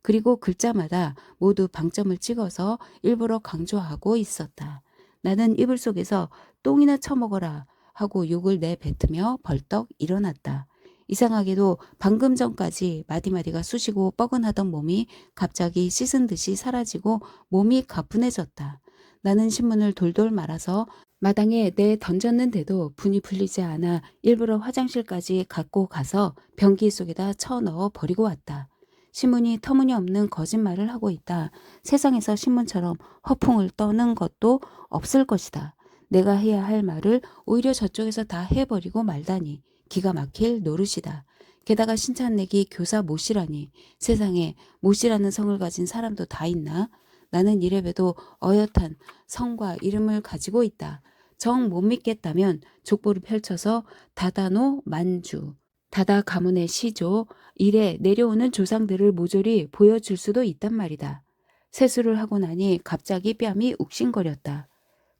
그리고 글자마다 모두 방점을 찍어서 일부러 강조하고 있었다. 나는 이불 속에서 똥이나 처먹어라 하고 욕을 내뱉으며 벌떡 일어났다. 이상하게도 방금 전까지 마디마디가 쑤시고 뻐근하던 몸이 갑자기 씻은 듯이 사라지고 몸이 가뿐해졌다. 나는 신문을 돌돌 말아서 마당에 내던졌는데도 분이 풀리지 않아 일부러 화장실까지 갖고 가서 변기 속에다 쳐넣어 버리고 왔다. 신문이 터무니없는 거짓말을 하고 있다. 세상에서 신문처럼 허풍을 떠는 것도 없을 것이다. 내가 해야 할 말을 오히려 저쪽에서 다 해버리고 말다니 기가 막힐 노릇이다. 게다가 신찬내기 교사 모씨라니 세상에 모씨라는 성을 가진 사람도 다 있나? 나는 이래봬도 어엿한 성과 이름을 가지고 있다. 정 못 믿겠다면 족보를 펼쳐서 다다노 만주, 다다 가문의 시조, 이래 내려오는 조상들을 모조리 보여줄 수도 있단 말이다. 세수를 하고 나니 갑자기 뺨이 욱신거렸다.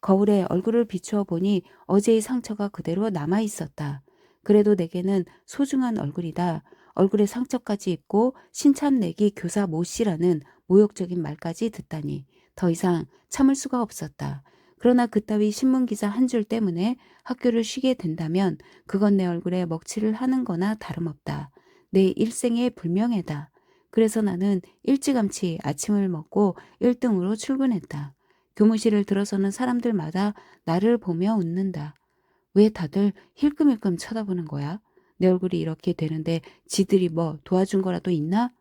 거울에 얼굴을 비추어 보니 어제의 상처가 그대로 남아 있었다. 그래도 내게는 소중한 얼굴이다. 얼굴에 상처까지 입고 신참내기 교사 모씨라는 모욕적인 말까지 듣다니 더 이상 참을 수가 없었다. 그러나 그따위 신문기사 한 줄 때문에 학교를 쉬게 된다면 그건 내 얼굴에 먹칠을 하는 거나 다름없다. 내 일생의 불명예다. 그래서 나는 일찌감치 아침을 먹고 1등으로 출근했다. 교무실을 들어서는 사람들마다 나를 보며 웃는다. 왜 다들 힐끔힐끔 쳐다보는 거야? 내 얼굴이 이렇게 되는데 지들이 뭐 도와준 거라도 있나?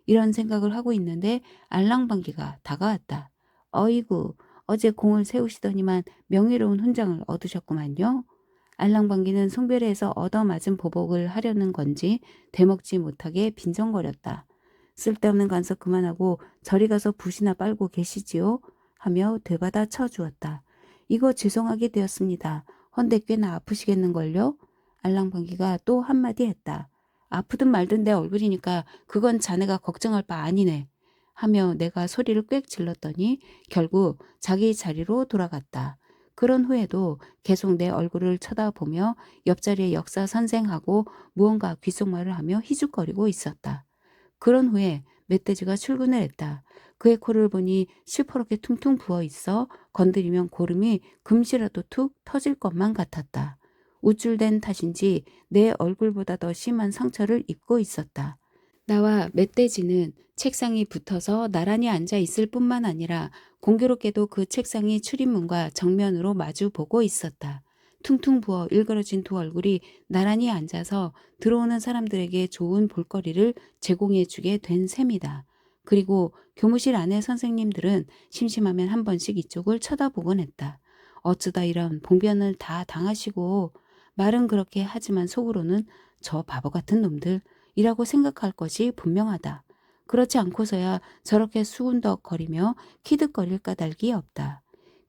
이런 생각을 하고 있는데 알랑방귀가 다가왔다. 어이구, 어제 공을 세우시더니만 명예로운 훈장을 얻으셨구만요. 알랑방귀는 송별회에서 얻어맞은 보복을 하려는 건지 되먹지 못하게 빈정거렸다. 쓸데없는 간섭 그만하고 저리 가서 붓이나 빨고 계시지요? 하며 되받아 쳐주었다. 이거 죄송하게 되었습니다. 헌데 꽤나 아프시겠는걸요? 알랑방귀가 또 한마디 했다. 아프든 말든 내 얼굴이니까 그건 자네가 걱정할 바 아니네. 하며 내가 소리를 꽥 질렀더니 결국 자기 자리로 돌아갔다. 그런 후에도 계속 내 얼굴을 쳐다보며 옆자리에 역사 선생하고 무언가 귓속말을 하며 희죽거리고 있었다. 그런 후에 멧돼지가 출근을 했다. 그의 코를 보니 시퍼렇게 퉁퉁 부어있어 건드리면 고름이 금시라도 툭 터질 것만 같았다. 우쭐댄 탓인지 내 얼굴보다 더 심한 상처를 입고 있었다. 나와 멧돼지는 책상이 붙어서 나란히 앉아 있을 뿐만 아니라 공교롭게도 그 책상이 출입문과 정면으로 마주 보고 있었다. 퉁퉁 부어 일그러진 두 얼굴이 나란히 앉아서 들어오는 사람들에게 좋은 볼거리를 제공해주게 된 셈이다. 그리고 교무실 안에 선생님들은 심심하면 한 번씩 이쪽을 쳐다보곤 했다. 어쩌다 이런 봉변을 다 당하시고 말은 그렇게 하지만 속으로는 저 바보 같은 놈들이라고 생각할 것이 분명하다. 그렇지 않고서야 저렇게 수군덕거리며 키득거릴 까닭이 없다.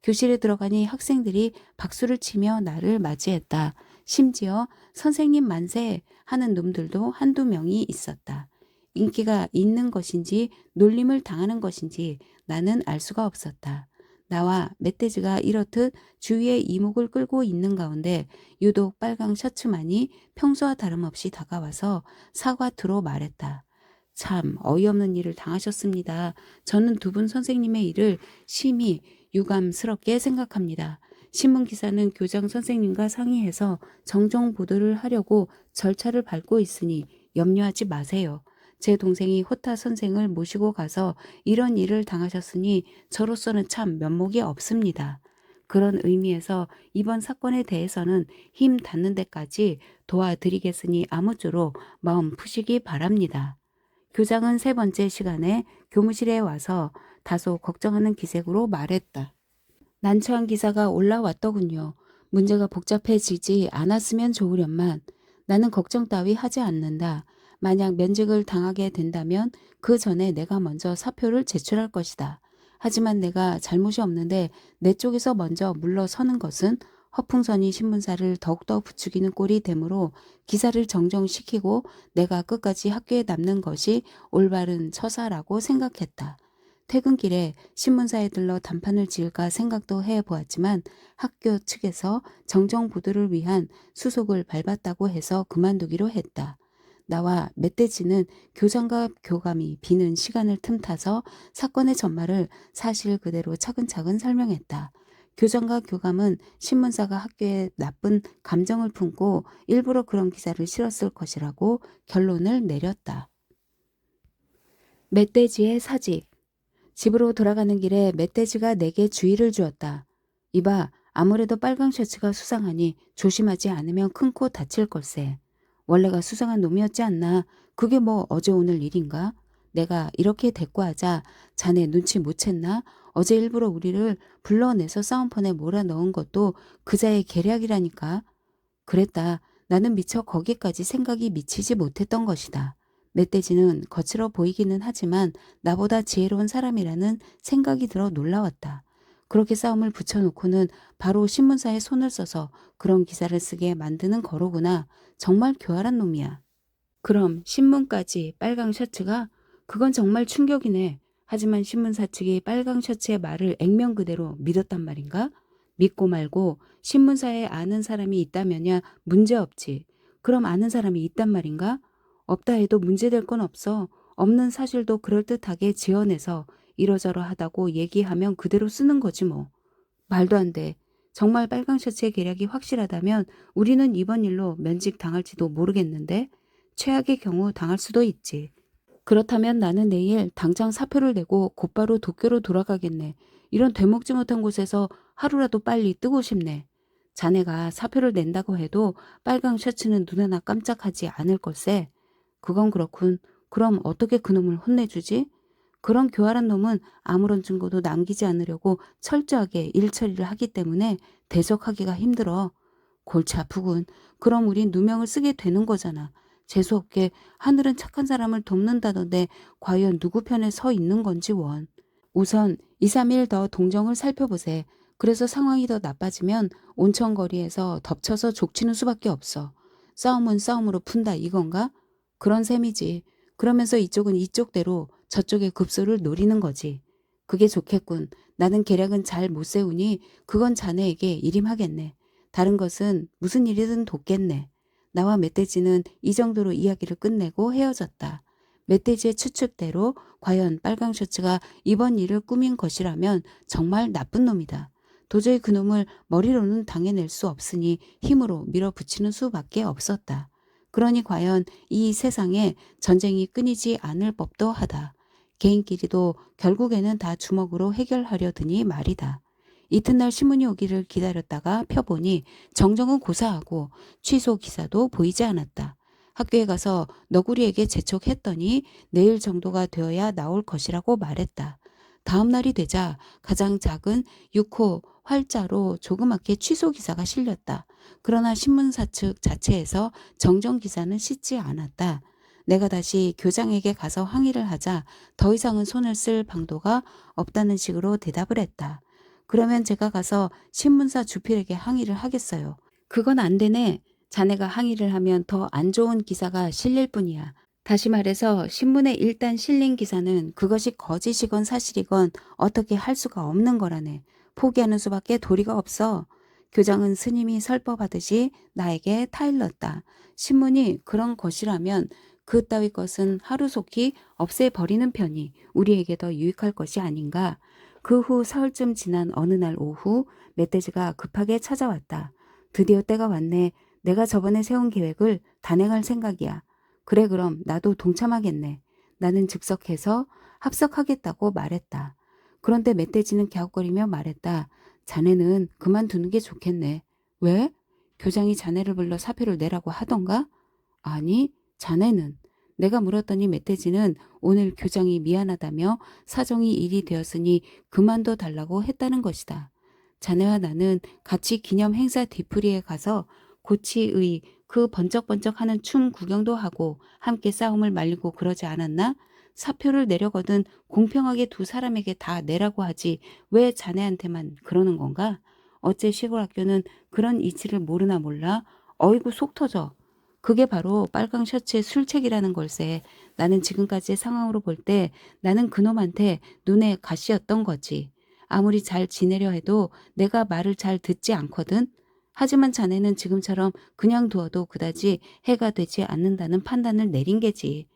교실에 들어가니 학생들이 박수를 치며 나를 맞이했다. 심지어 선생님 만세 하는 놈들도 한두 명이 있었다. 인기가 있는 것인지 놀림을 당하는 것인지 나는 알 수가 없었다. 나와 멧돼지가 이렇듯 주위의 이목을 끌고 있는 가운데 유독 빨강 셔츠만이 평소와 다름없이 다가와서 사과투로 말했다. 참 어이없는 일을 당하셨습니다. 저는 두 분 선생님의 일을 심히 유감스럽게 생각합니다. 신문기사는 교장 선생님과 상의해서 정정 보도를 하려고 절차를 밟고 있으니 염려하지 마세요. 제 동생이 호타 선생을 모시고 가서 이런 일을 당하셨으니 저로서는 참 면목이 없습니다. 그런 의미에서 이번 사건에 대해서는 힘 닿는 데까지 도와드리겠으니 아무쪼록 마음 푸시기 바랍니다. 교장은 세 번째 시간에 교무실에 와서 다소 걱정하는 기색으로 말했다. 난처한 기사가 올라왔더군요. 문제가 복잡해지지 않았으면 좋으련만 나는 걱정 따위 하지 않는다. 만약 면직을 당하게 된다면 그 전에 내가 먼저 사표를 제출할 것이다. 하지만 내가 잘못이 없는데 내 쪽에서 먼저 물러서는 것은 허풍선이 신문사를 더욱더 부추기는 꼴이 되므로 기사를 정정시키고 내가 끝까지 학교에 남는 것이 올바른 처사라고 생각했다. 퇴근길에 신문사에 들러 단판을 지을까 생각도 해보았지만 학교 측에서 정정 보도를 위한 수속을 밟았다고 해서 그만두기로 했다. 나와 멧돼지는 교장과 교감이 비는 시간을 틈타서 사건의 전말을 사실 그대로 차근차근 설명했다. 교장과 교감은 신문사가 학교에 나쁜 감정을 품고 일부러 그런 기사를 실었을 것이라고 결론을 내렸다. 멧돼지의 사직. 집으로 돌아가는 길에 멧돼지가 내게 주의를 주었다. 이봐, 아무래도 빨강 셔츠가 수상하니 조심하지 않으면 큰 코 다칠 걸세. 원래가 수상한 놈이었지 않나. 그게 뭐 어제 오늘 일인가? 내가 이렇게 대꾸하자 자네 눈치 못 챘나? 어제 일부러 우리를 불러내서 싸움판에 몰아넣은 것도 그자의 계략이라니까. 그랬다. 나는 미처 거기까지 생각이 미치지 못했던 것이다. 멧돼지는 거칠어 보이기는 하지만 나보다 지혜로운 사람이라는 생각이 들어 놀라웠다. 그렇게 싸움을 붙여놓고는 바로 신문사에 손을 써서 그런 기사를 쓰게 만드는 거로구나. 정말 교활한 놈이야. 그럼 신문까지 빨강 셔츠가? 그건 정말 충격이네. 하지만 신문사 측이 빨강 셔츠의 말을 액면 그대로 믿었단 말인가? 믿고 말고 신문사에 아는 사람이 있다면야 문제없지. 그럼 아는 사람이 있단 말인가? 없다 해도 문제될 건 없어. 없는 사실도 그럴듯하게 지어내서 이러저러하다고 얘기하면 그대로 쓰는 거지 뭐. 말도 안 돼. 정말 빨강 셔츠의 계략이 확실하다면 우리는 이번 일로 면직 당할지도 모르겠는데 최악의 경우 당할 수도 있지. 그렇다면 나는 내일 당장 사표를 내고 곧바로 도쿄로 돌아가겠네. 이런 되먹지 못한 곳에서 하루라도 빨리 뜨고 싶네. 자네가 사표를 낸다고 해도 빨강 셔츠는 눈 하나 깜짝하지 않을 걸세. 그건 그렇군. 그럼 어떻게 그놈을 혼내주지? 그런 교활한 놈은 아무런 증거도 남기지 않으려고 철저하게 일 처리를 하기 때문에 대적하기가 힘들어. 골치 아프군. 그럼 우린 누명을 쓰게 되는 거잖아. 재수없게 하늘은 착한 사람을 돕는다던데 과연 누구 편에 서 있는 건지 원. 우선 2, 3일 더 동정을 살펴보세. 그래서 상황이 더 나빠지면 온천거리에서 덮쳐서 족치는 수밖에 없어. 싸움은 싸움으로 푼다 이건가? 그런 셈이지. 그러면서 이쪽은 이쪽대로 저쪽의 급소를 노리는 거지. 그게 좋겠군. 나는 계략은 잘 못 세우니 그건 자네에게 일임하겠네. 다른 것은 무슨 일이든 돕겠네. 나와 멧돼지는 이 정도로 이야기를 끝내고 헤어졌다. 멧돼지의 추측대로 과연 빨강 셔츠가 이번 일을 꾸민 것이라면 정말 나쁜 놈이다. 도저히 그놈을 머리로는 당해낼 수 없으니 힘으로 밀어붙이는 수밖에 없었다. 그러니 과연 이 세상에 전쟁이 끊이지 않을 법도 하다. 개인끼리도 결국에는 다 주먹으로 해결하려 드니 말이다. 이튿날 신문이 오기를 기다렸다가 펴보니 정정은 고사하고 취소 기사도 보이지 않았다. 학교에 가서 너구리에게 재촉했더니 내일 정도가 되어야 나올 것이라고 말했다. 다음 날이 되자 가장 작은 6호 활자로 조그맣게 취소 기사가 실렸다. 그러나 신문사 측 자체에서 정정 기사는 싣지 않았다. 내가 다시 교장에게 가서 항의를 하자 더 이상은 손을 쓸 방도가 없다는 식으로 대답을 했다. 그러면 제가 가서 신문사 주필에게 항의를 하겠어요. 그건 안 되네. 자네가 항의를 하면 더 안 좋은 기사가 실릴 뿐이야. 다시 말해서 신문에 일단 실린 기사는 그것이 거짓이건 사실이건 어떻게 할 수가 없는 거라네. 포기하는 수밖에 도리가 없어. 교장은 스님이 설법하듯이 나에게 타일렀다. 신문이 그런 것이라면 그따위 것은 하루속히 없애버리는 편이 우리에게 더 유익할 것이 아닌가. 그 후 사흘쯤 지난 어느 날 오후 멧돼지가 급하게 찾아왔다. 드디어 때가 왔네. 내가 저번에 세운 계획을 단행할 생각이야. 그래 그럼 나도 동참하겠네. 나는 즉석해서 합석하겠다고 말했다. 그런데 멧돼지는 갸웃거리며 말했다. 자네는 그만두는 게 좋겠네. 왜? 교장이 자네를 불러 사표를 내라고 하던가? 아니, 자네는. 내가 물었더니 멧돼지는 오늘 교장이 미안하다며 사정이 일이 되었으니 그만둬 달라고 했다는 것이다. 자네와 나는 같이 기념 행사 뒤풀이에 가서 고치의 그 번쩍번쩍하는 춤 구경도 하고 함께 싸움을 말리고 그러지 않았나? 사표를 내려거든 공평하게 두 사람에게 다 내라고 하지 왜 자네한테만 그러는 건가? 어째 시골 학교는 그런 이치를 모르나 몰라? 어이구 속 터져. 그게 바로 빨강 셔츠의 술책이라는 걸세. 나는 지금까지의 상황으로 볼 때 나는 그놈한테 눈에 가시였던 거지. 아무리 잘 지내려 해도 내가 말을 잘 듣지 않거든. 하지만 자네는 지금처럼 그냥 두어도 그다지 해가 되지 않는다는 판단을 내린 게지.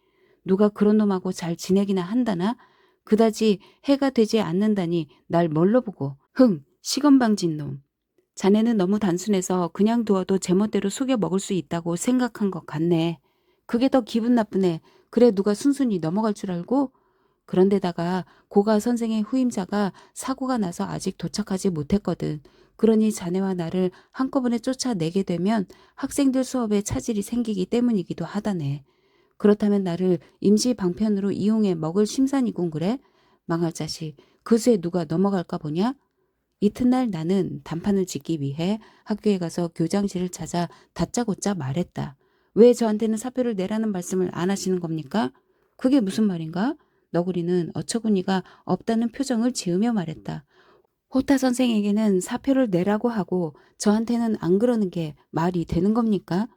누가 그런 놈하고 잘 지내기나 한다나? 그다지 해가 되지 않는다니 날 뭘로 보고. 시건방진 놈. 자네는 너무 단순해서 그냥 두어도 제멋대로 속여 먹을 수 있다고 생각한 것 같네. 그게 더 기분 나쁘네. 그래 누가 순순히 넘어갈 줄 알고? 그런데다가 고가 선생의 후임자가 사고가 나서 아직 도착하지 못했거든. 그러니 자네와 나를 한꺼번에 쫓아내게 되면 학생들 수업에 차질이 생기기 때문이기도 하다네. 그렇다면 나를 임시 방편으로 이용해 먹을 심산이군 그래? 망할 자식, 그 수에 누가 넘어갈까 보냐? 이튿날 나는 단판을 짓기 위해 학교에 가서 교장실을 찾아 다짜고짜 말했다. 왜 저한테는 사표를 내라는 말씀을 안 하시는 겁니까? 그게 무슨 말인가? 너구리는 어처구니가 없다는 표정을 지으며 말했다. 호타 선생에게는 사표를 내라고 하고 저한테는 안 그러는 게 말이 되는 겁니까?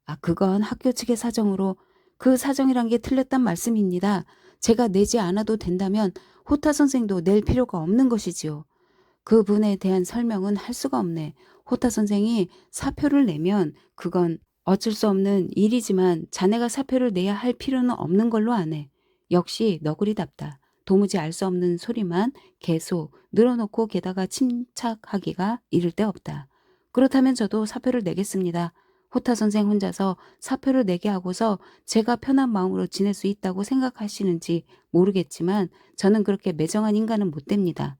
아, 그건 학교 측의 사정으로 그 사정이란 게 틀렸단 말씀입니다. 제가 내지 않아도 된다면 호타 선생도 낼 필요가 없는 것이지요. 그 분에 대한 설명은 할 수가 없네. 호타 선생이 사표를 내면 그건 어쩔 수 없는 일이지만 자네가 사표를 내야 할 필요는 없는 걸로 아네. 역시 너구리답다. 도무지 알 수 없는 소리만 계속 늘어놓고 게다가 침착하기가 이를 데 없다. 그렇다면 저도 사표를 내겠습니다. 호타 선생 혼자서 사표를 내게 하고서 제가 편한 마음으로 지낼 수 있다고 생각하시는지 모르겠지만 저는 그렇게 매정한 인간은 못 됩니다.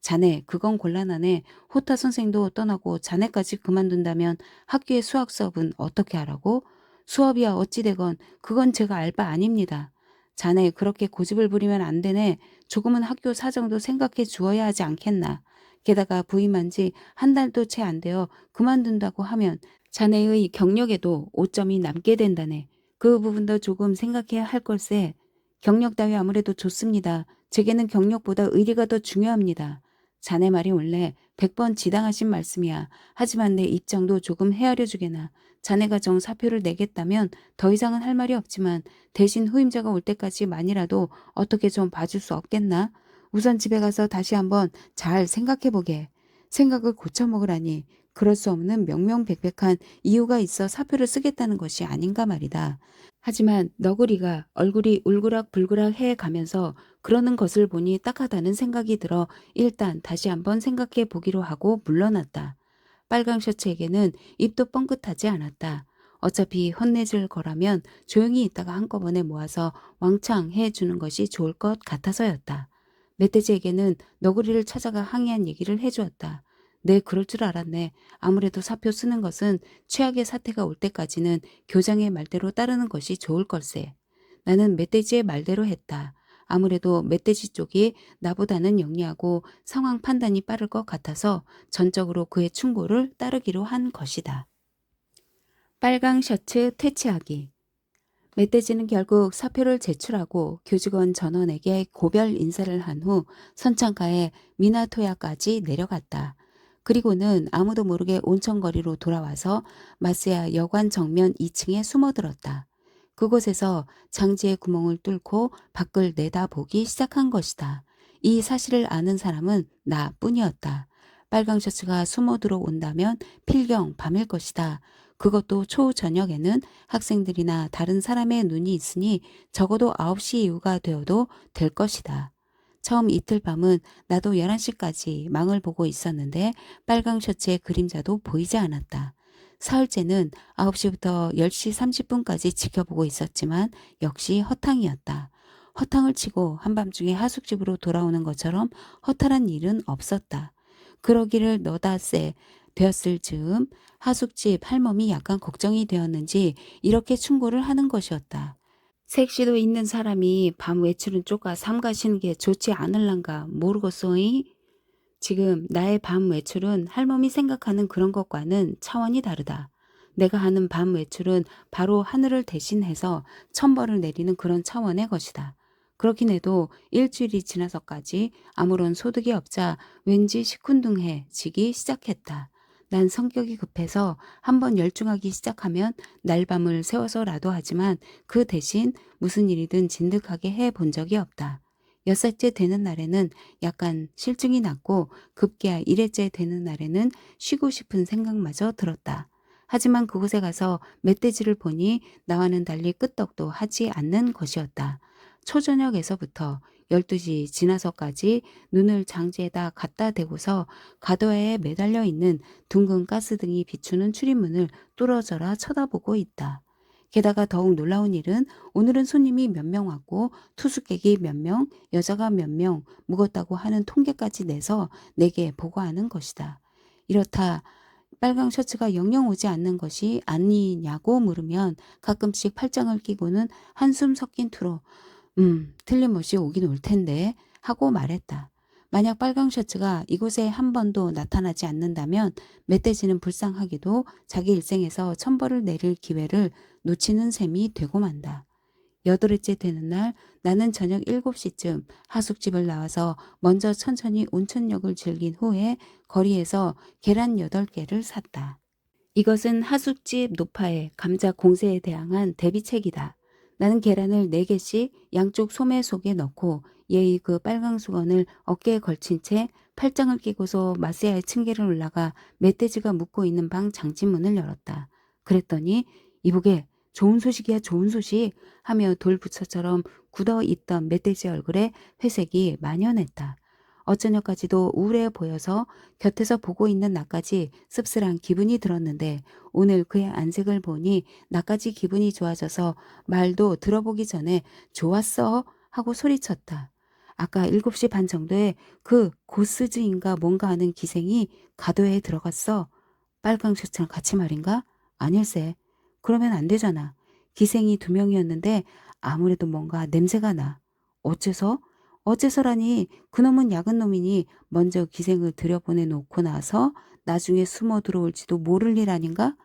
자네 그건 곤란하네. 호타 선생도 떠나고 자네까지 그만둔다면 학교의 수학 수업은 어떻게 하라고? 수업이야 어찌되건 그건 제가 알 바 아닙니다. 자네 그렇게 고집을 부리면 안 되네. 조금은 학교 사정도 생각해 주어야 하지 않겠나. 게다가 부임한 지 한 달도 채 안 되어 그만둔다고 하면 자네의 경력에도 오점이 남게 된다네. 그 부분도 조금 생각해야 할 걸세. 경력 따위 아무래도 좋습니다. 제게는 경력보다 의리가 더 중요합니다. 자네 말이 원래 100번 지당하신 말씀이야. 하지만 내 입장도 조금 헤아려 주게나. 자네가 정 사표를 내겠다면 더 이상은 할 말이 없지만 대신 후임자가 올 때까지만이라도 어떻게 좀 봐줄 수 없겠나? 우선 집에 가서 다시 한번 잘 생각해 보게. 생각을 고쳐먹으라니. 그럴 수 없는 명명백백한 이유가 있어 사표를 쓰겠다는 것이 아닌가 말이다. 하지만 너구리가 얼굴이 울그락불그락 해가면서 그러는 것을 보니 딱하다는 생각이 들어 일단 다시 한번 생각해 보기로 하고 물러났다. 빨강 셔츠에게는 입도 뻥끗하지 않았다. 어차피 혼내줄 거라면 조용히 있다가 한꺼번에 모아서 왕창 해주는 것이 좋을 것 같아서였다. 멧돼지에게는 너구리를 찾아가 항의한 얘기를 해주었다. 네, 그럴 줄 알았네. 아무래도 사표 쓰는 것은 최악의 사태가 올 때까지는 교장의 말대로 따르는 것이 좋을 걸세. 나는 멧돼지의 말대로 했다. 아무래도 멧돼지 쪽이 나보다는 영리하고 상황 판단이 빠를 것 같아서 전적으로 그의 충고를 따르기로 한 것이다. 빨강 셔츠 퇴치하기. 멧돼지는 결국 사표를 제출하고 교직원 전원에게 고별 인사를 한 후 선창가에 미나토야까지 내려갔다. 그리고는 아무도 모르게 온천거리로 돌아와서 마스야 여관 정면 2층에 숨어들었다. 그곳에서 장지의 구멍을 뚫고 밖을 내다보기 시작한 것이다. 이 사실을 아는 사람은 나뿐이었다. 빨강 셔츠가 숨어 들어온다면 필경 밤일 것이다. 그것도 초저녁에는 학생들이나 다른 사람의 눈이 있으니 적어도 9시 이후가 되어도 될 것이다. 처음 이틀 밤은 나도 11시까지 망을 보고 있었는데 빨강 셔츠의 그림자도 보이지 않았다. 사흘째는 9시부터 10시 30분까지 지켜보고 있었지만 역시 허탕이었다. 허탕을 치고 한밤중에 하숙집으로 돌아오는 것처럼 허탈한 일은 없었다. 그러기를 너다새 되었을 즈음 하숙집 할멈이 약간 걱정이 되었는지 이렇게 충고를 하는 것이었다. 색시도 있는 사람이 밤 외출은 쪼까 삼가시는 게 좋지 않을란가 모르겠소이? 지금 나의 밤 외출은 할멈이 생각하는 그런 것과는 차원이 다르다. 내가 하는 밤 외출은 바로 하늘을 대신해서 천벌을 내리는 그런 차원의 것이다. 그렇긴 해도 일주일이 지나서까지 아무런 소득이 없자 왠지 시큰둥해지기 시작했다. 난 성격이 급해서 한번 열중하기 시작하면 날밤을 새워서라도 하지만 그 대신 무슨 일이든 진득하게 해본 적이 없다. 6살째 되는 날에는 약간 실증이 났고 급기야 1회째 되는 날에는 쉬고 싶은 생각마저 들었다. 하지만 그곳에 가서 멧돼지를 보니 나와는 달리 끄떡도 하지 않는 것이었다. 초저녁에서부터 12시 지나서까지 눈을 장지에다 갖다 대고서 가도에 매달려 있는 둥근 가스등이 비추는 출입문을 뚫어져라 쳐다보고 있다. 게다가 더욱 놀라운 일은 오늘은 손님이 몇 명 왔고 투숙객이 몇 명, 여자가 몇 명 묵었다고 하는 통계까지 내서 내게 보고하는 것이다. 이렇다 빨강 셔츠가 영영 오지 않는 것이 아니냐고 물으면 가끔씩 팔짱을 끼고는 한숨 섞인 투로 틀림없이 오긴 올 텐데 하고 말했다. 만약 빨강 셔츠가 이곳에 한 번도 나타나지 않는다면 멧돼지는 불쌍하게도 자기 일생에서 천벌을 내릴 기회를 놓치는 셈이 되고 만다. 8회째 되는 날 나는 저녁 7시쯤 하숙집을 나와서 먼저 천천히 온천역을 즐긴 후에 거리에서 계란 8개를 샀다. 이것은 하숙집 노파의 감자 공세에 대항한 대비책이다. 나는 계란을 4개씩 양쪽 소매 속에 넣고 예의 그 빨강 수건을 어깨에 걸친 채 팔짱을 끼고서 마스야의 층계를 올라가 멧돼지가 묵고 있는 방 장지문을 열었다. 그랬더니 이보게 좋은 소식이야 좋은 소식 하며 돌부처처럼 굳어있던 멧돼지 얼굴에 회색이 만연했다. 어쩌냐까지도 우울해 보여서 곁에서 보고 있는 나까지 씁쓸한 기분이 들었는데 오늘 그의 안색을 보니 나까지 기분이 좋아져서 말도 들어보기 전에 좋았어 하고 소리쳤다. 아까 7시 반 정도에 그 고스즈인가 뭔가 하는 기생이 가도에 들어갔어. 빨강 셔츠랑 같이 말인가? 아닐세. 그러면 안 되잖아. 기생이 2명이었는데 아무래도 뭔가 냄새가 나. 어째서? 어째서라니 그놈은 야근 놈이니 먼저 기생을 들여보내 놓고 나서 나중에 숨어 들어올지도 모를 일 아닌가?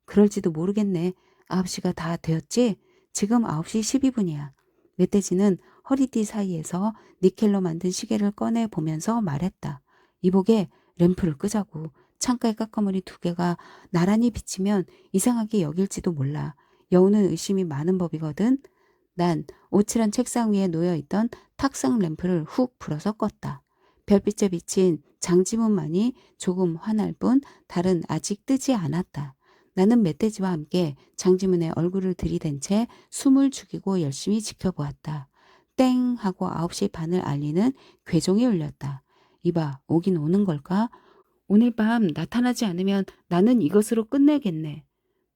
그럴지도 모르겠네. 9시가 다 되었지? 지금 9시 12분이야. 멧돼지는 허리띠 사이에서 니켈로 만든 시계를 꺼내 보면서 말했다. 이보게 램프를 끄자고. 창가에 깎아머리 2개가 나란히 비치면 이상하게 여길지도 몰라. 여우는 의심이 많은 법이거든. 난 오칠한 책상 위에 놓여있던 탁상 램프를 훅 불어서 껐다. 별빛에 비친 장지문만이 조금 환할 뿐 달은 아직 뜨지 않았다. 나는 멧돼지와 함께 장지문의 얼굴을 들이댄 채 숨을 죽이고 열심히 지켜보았다. 땡 하고 9시 반을 알리는 괴종이 울렸다. 이봐 오긴 오는 걸까? 오늘 밤 나타나지 않으면 나는 이것으로 끝내겠네.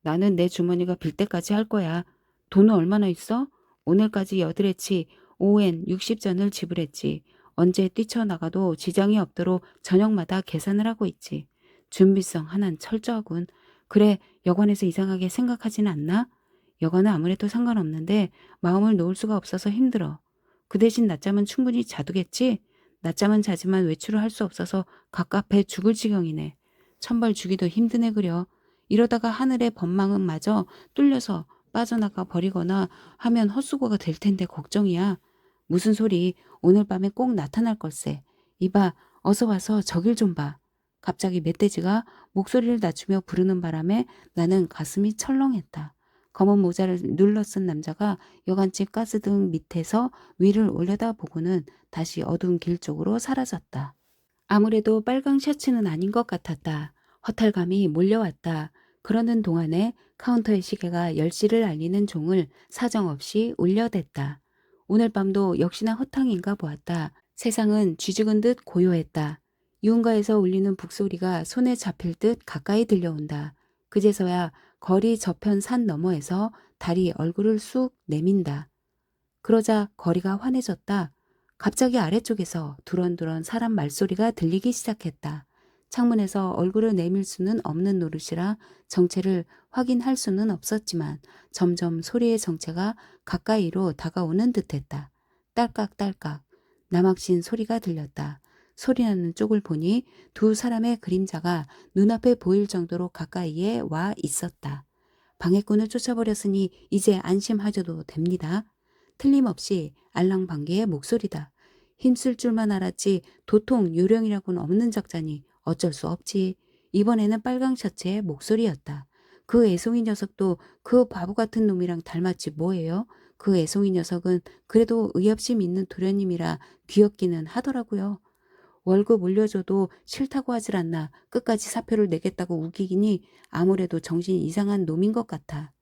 나는 내 주머니가 빌 때까지 할 거야. 돈은 얼마나 있어? 오늘까지 여드레치 5엔 60전을 지불했지. 언제 뛰쳐나가도 지장이 없도록 저녁마다 계산을 하고 있지. 준비성 하나는 철저하군. 그래 여관에서 이상하게 생각하지는 않나? 여관은 아무래도 상관없는데 마음을 놓을 수가 없어서 힘들어. 그 대신 낮잠은 충분히 자두겠지? 낮잠은 자지만 외출을 할 수 없어서 갑갑해 죽을 지경이네. 천벌 주기도 힘드네 그려. 이러다가 하늘의 법망은 마저 뚫려서 빠져나가 버리거나 하면 헛수고가 될 텐데 걱정이야. 무슨 소리? 오늘 밤에 꼭 나타날 걸세. 이봐, 어서 와서 저길 좀 봐. 갑자기 멧돼지가 목소리를 낮추며 부르는 바람에 나는 가슴이 철렁했다. 검은 모자를 눌러쓴 남자가 여간집 가스등 밑에서 위를 올려다보고는 다시 어두운 길 쪽으로 사라졌다. 아무래도 빨강 셔츠는 아닌 것 같았다. 허탈감이 몰려왔다. 그러는 동안에 카운터의 시계가 10시를 알리는 종을 사정없이 울려댔다. 오늘 밤도 역시나 허탕인가 보았다. 세상은 쥐죽은 듯 고요했다. 유흥가에서 울리는 북소리가 손에 잡힐 듯 가까이 들려온다. 그제서야 거리 저편 산 너머에서 달이 얼굴을 쑥 내민다. 그러자 거리가 환해졌다. 갑자기 아래쪽에서 두런두런 사람 말소리가 들리기 시작했다. 창문에서 얼굴을 내밀 수는 없는 노릇이라 정체를 확인할 수는 없었지만 점점 소리의 정체가 가까이로 다가오는 듯했다. 딸깍딸깍 남학신 소리가 들렸다. 소리나는 쪽을 보니 두 사람의 그림자가 눈앞에 보일 정도로 가까이에 와 있었다. 방해꾼을 쫓아버렸으니 이제 안심하셔도 됩니다. 틀림없이 알랑방귀의 목소리다. 힘쓸 줄만 알았지 도통 요령이라고는 없는 작자니 어쩔 수 없지. 이번에는 빨강 셔츠의 목소리였다. 그 애송이 녀석도 그 바보 같은 놈이랑 닮았지 뭐예요? 그 애송이 녀석은 그래도 의협심 있는 도련님이라 귀엽기는 하더라고요. 월급 올려줘도 싫다고 하질 않나 끝까지 사표를 내겠다고 우기기니 아무래도 정신이 이상한 놈인 것 같아.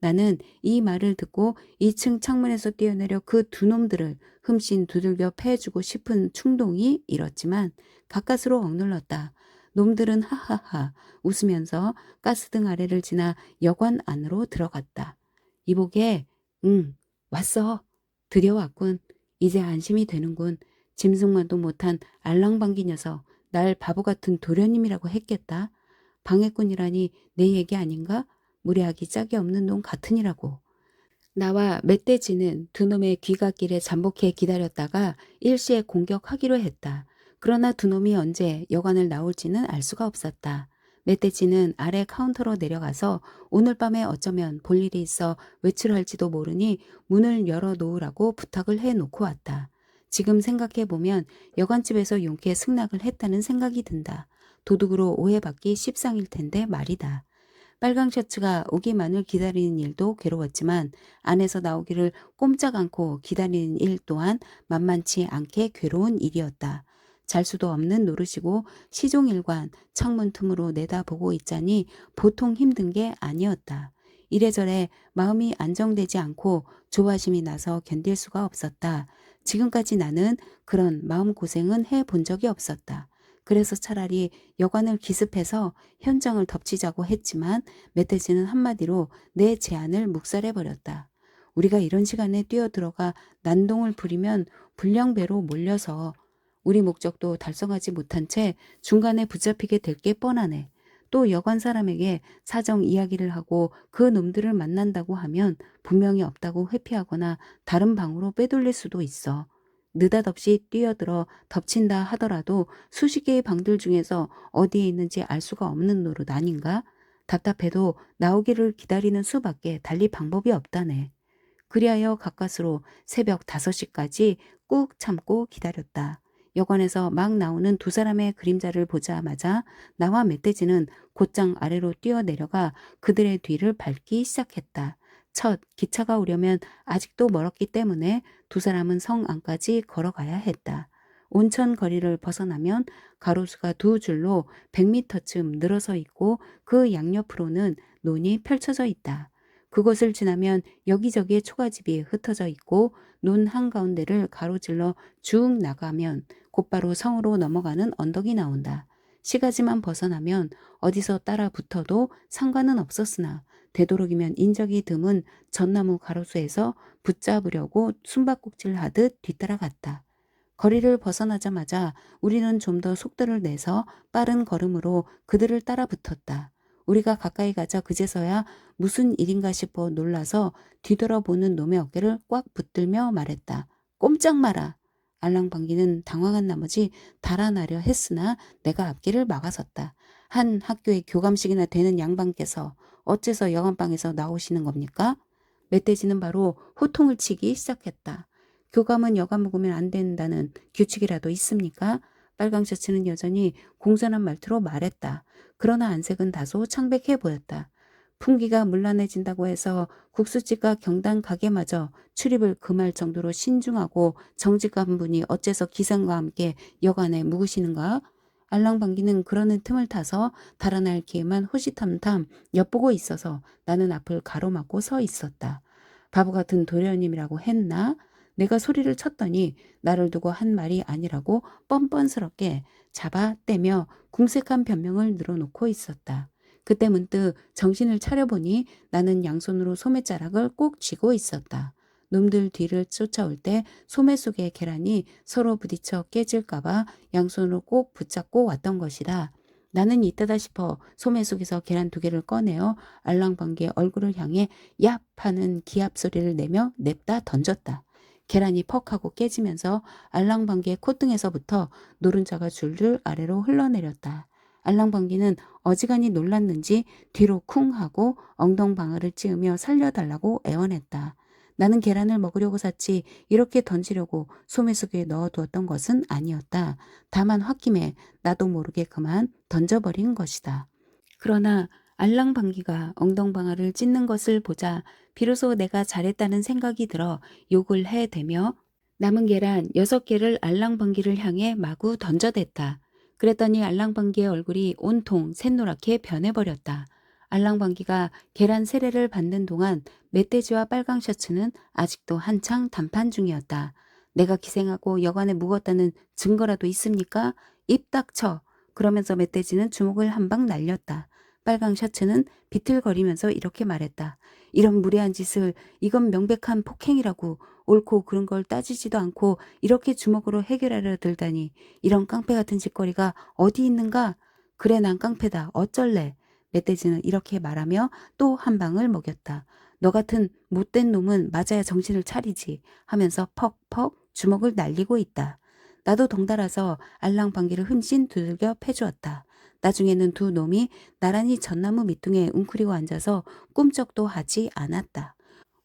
나는 이 말을 듣고 2층 창문에서 뛰어내려 그 두 놈들을 흠씬 두들겨 패주고 싶은 충동이 일었지만 가까스로 억눌렀다. 놈들은 하하하 웃으면서 가스등 아래를 지나 여관 안으로 들어갔다. 이보게 응 왔어. 드디어 왔군. 이제 안심이 되는군. 짐승만도 못한 알랑방귀 녀석 날 바보 같은 도련님이라고 했겠다. 방해꾼이라니 내 얘기 아닌가? 무례하기 짝이 없는 놈 같으니라고. 나와 멧돼지는 두 놈의 귀갓길에 잠복해 기다렸다가 일시에 공격하기로 했다. 그러나 두 놈이 언제 여관을 나올지는 알 수가 없었다. 멧돼지는 아래 카운터로 내려가서 오늘 밤에 어쩌면 볼 일이 있어 외출할지도 모르니 문을 열어 놓으라고 부탁을 해놓고 왔다. 지금 생각해보면 여관집에서 용케 승낙을 했다는 생각이 든다. 도둑으로 오해받기 십상일 텐데 말이다. 빨강 셔츠가 오기만을 기다리는 일도 괴로웠지만 안에서 나오기를 꼼짝 않고 기다리는 일 또한 만만치 않게 괴로운 일이었다. 잘 수도 없는 노릇이고 시종일관 창문 틈으로 내다보고 있자니 보통 힘든 게 아니었다. 이래저래 마음이 안정되지 않고 조바심이 나서 견딜 수가 없었다. 지금까지 나는 그런 마음고생은 해본 적이 없었다. 그래서 차라리 여관을 기습해서 현장을 덮치자고 했지만 멧돼지는 한마디로 내 제안을 묵살해버렸다. 우리가 이런 시간에 뛰어들어가 난동을 부리면 불량배로 몰려서 우리 목적도 달성하지 못한 채 중간에 붙잡히게 될 게 뻔하네. 또 여관 사람에게 사정 이야기를 하고 그 놈들을 만난다고 하면 분명히 없다고 회피하거나 다른 방으로 빼돌릴 수도 있어. 느닷없이 뛰어들어 덮친다 하더라도 수십 개의 방들 중에서 어디에 있는지 알 수가 없는 노릇 아닌가? 답답해도 나오기를 기다리는 수밖에 달리 방법이 없다네. 그리하여 가까스로 새벽 5시까지 꾹 참고 기다렸다. 여관에서 막 나오는 두 사람의 그림자를 보자마자 나와 멧돼지는 곧장 아래로 뛰어내려가 그들의 뒤를 밟기 시작했다. 첫 기차가 오려면 아직도 멀었기 때문에 두 사람은 성 안까지 걸어가야 했다. 온천 거리를 벗어나면 가로수가 두 줄로 100m쯤 늘어서 있고 그 양옆으로는 논이 펼쳐져 있다. 그곳을 지나면 여기저기에 초가집이 흩어져 있고 논 한가운데를 가로질러 쭉 나가면 곧바로 성으로 넘어가는 언덕이 나온다. 시가지만 벗어나면 어디서 따라 붙어도 상관은 없었으나 되도록이면 인적이 드문 전나무 가로수에서 붙잡으려고 숨바꼭질 하듯 뒤따라갔다. 거리를 벗어나자마자 우리는 좀 더 속도를 내서 빠른 걸음으로 그들을 따라 붙었다. 우리가 가까이 가자 그제서야 무슨 일인가 싶어 놀라서 뒤돌아보는 놈의 어깨를 꽉 붙들며 말했다. 꼼짝 마라. 알랑방귀는 당황한 나머지 달아나려 했으나 내가 앞길을 막아섰다. 한 학교의 교감식이나 되는 양반께서 어째서 여관방에서 나오시는 겁니까? 멧돼지는 바로 호통을 치기 시작했다. 교감은 여가 먹으면 안 된다는 규칙이라도 있습니까? 빨강 셔츠는 여전히 공손한 말투로 말했다. 그러나 안색은 다소 창백해 보였다. 풍기가 문란해진다고 해서 국수집과 경당 가게마저 출입을 금할 정도로 신중하고 정직한 분이 어째서 기상과 함께 여간에 묵으시는가? 알랑방귀는 그러는 틈을 타서 달아날 기회만 호시탐탐 엿보고 있어서 나는 앞을 가로막고 서 있었다. 바보 같은 도련님이라고 했나? 내가 소리를 쳤더니 나를 두고 한 말이 아니라고 뻔뻔스럽게 잡아떼며 궁색한 변명을 늘어놓고 있었다. 그때 문득 정신을 차려보니 나는 양손으로 소매자락을 꼭 쥐고 있었다. 놈들 뒤를 쫓아올 때 소매 속의 계란이 서로 부딪혀 깨질까봐 양손으로 꼭 붙잡고 왔던 것이다. 나는 이때다 싶어 소매 속에서 계란 2개를 꺼내어 알랑방귀의 얼굴을 향해 얍 하는 기합 소리를 내며 냅다 던졌다. 계란이 퍽 하고 깨지면서 알랑방귀의 콧등에서부터 노른자가 줄줄 아래로 흘러내렸다. 알랑방귀는 어지간히 놀랐는지 뒤로 쿵 하고 엉덩방아를 찌으며 살려달라고 애원했다. 나는 계란을 먹으려고 샀지 이렇게 던지려고 소매 속에 넣어두었던 것은 아니었다. 다만 홧김에 나도 모르게 그만 던져버린 것이다. 그러나 알랑방귀가 엉덩방아를 찢는 것을 보자 비로소 내가 잘했다는 생각이 들어 욕을 해대며 남은 계란 6개를 알랑방귀를 향해 마구 던져댔다. 그랬더니 알랑방귀의 얼굴이 온통 샛노랗게 변해버렸다. 알랑방귀가 계란 세례를 받는 동안 멧돼지와 빨강 셔츠는 아직도 한창談判 중이었다. 내가 기생하고 여관에 묵었다는 증거라도 있습니까? 입 닥쳐. 그러면서 멧돼지는 주먹을 한 방 날렸다. 빨강 셔츠는 비틀거리면서 이렇게 말했다. 이런 무례한 짓을, 이건 명백한 폭행이라고. 옳고 그른 걸 따지지도 않고 이렇게 주먹으로 해결하려 들다니. 이런 깡패 같은 짓거리가 어디 있는가? 그래, 난 깡패다. 어쩔래? 멧돼지는 이렇게 말하며 또 한 방을 먹였다. 너 같은 못된 놈은 맞아야 정신을 차리지 하면서 퍽퍽 주먹을 날리고 있다. 나도 덩달아서 알랑방귀를 흠씬 두들겨 패주었다. 나중에는 두 놈이 나란히 전나무 밑둥에 웅크리고 앉아서 꿈쩍도 하지 않았다.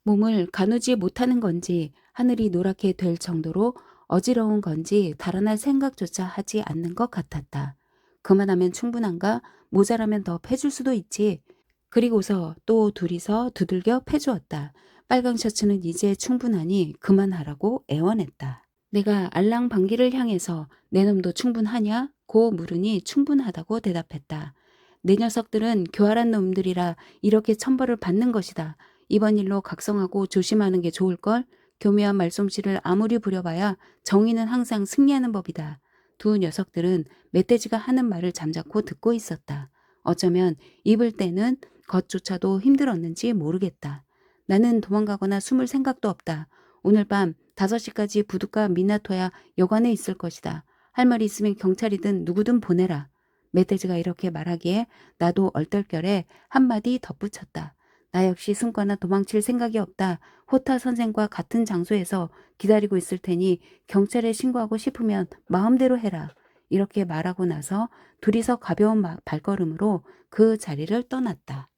몸을 가누지 못하는 건지 하늘이 노랗게 될 정도로 어지러운 건지 달아날 생각조차 하지 않는 것 같았다. 그만하면 충분한가? 모자라면 더 패줄 수도 있지. 그리고서 또 둘이서 두들겨 패주었다. 빨강 셔츠는 이제 충분하니 그만하라고 애원했다. 내가 알랑방귀를 향해서 내 놈도 충분하냐? 고 물으니 충분하다고 대답했다. 내 녀석들은 교활한 놈들이라 이렇게 천벌을 받는 것이다. 이번 일로 각성하고 조심하는 게 좋을걸? 교묘한 말솜씨를 아무리 부려봐야 정의는 항상 승리하는 법이다. 두 녀석들은 멧돼지가 하는 말을 잠자코 듣고 있었다. 어쩌면 입을 떼는 것조차도 힘들었는지 모르겠다. 나는 도망가거나 숨을 생각도 없다. 오늘 밤 5시까지 부둣가 미나토야 여관에 있을 것이다. 할 말이 있으면 경찰이든 누구든 보내라. 멧돼지가 이렇게 말하기에 나도 얼떨결에 한마디 덧붙였다. 나 역시 숨거나 도망칠 생각이 없다. 호타 선생과 같은 장소에서 기다리고 있을 테니 경찰에 신고하고 싶으면 마음대로 해라. 이렇게 말하고 나서 둘이서 가벼운 발걸음으로 그 자리를 떠났다.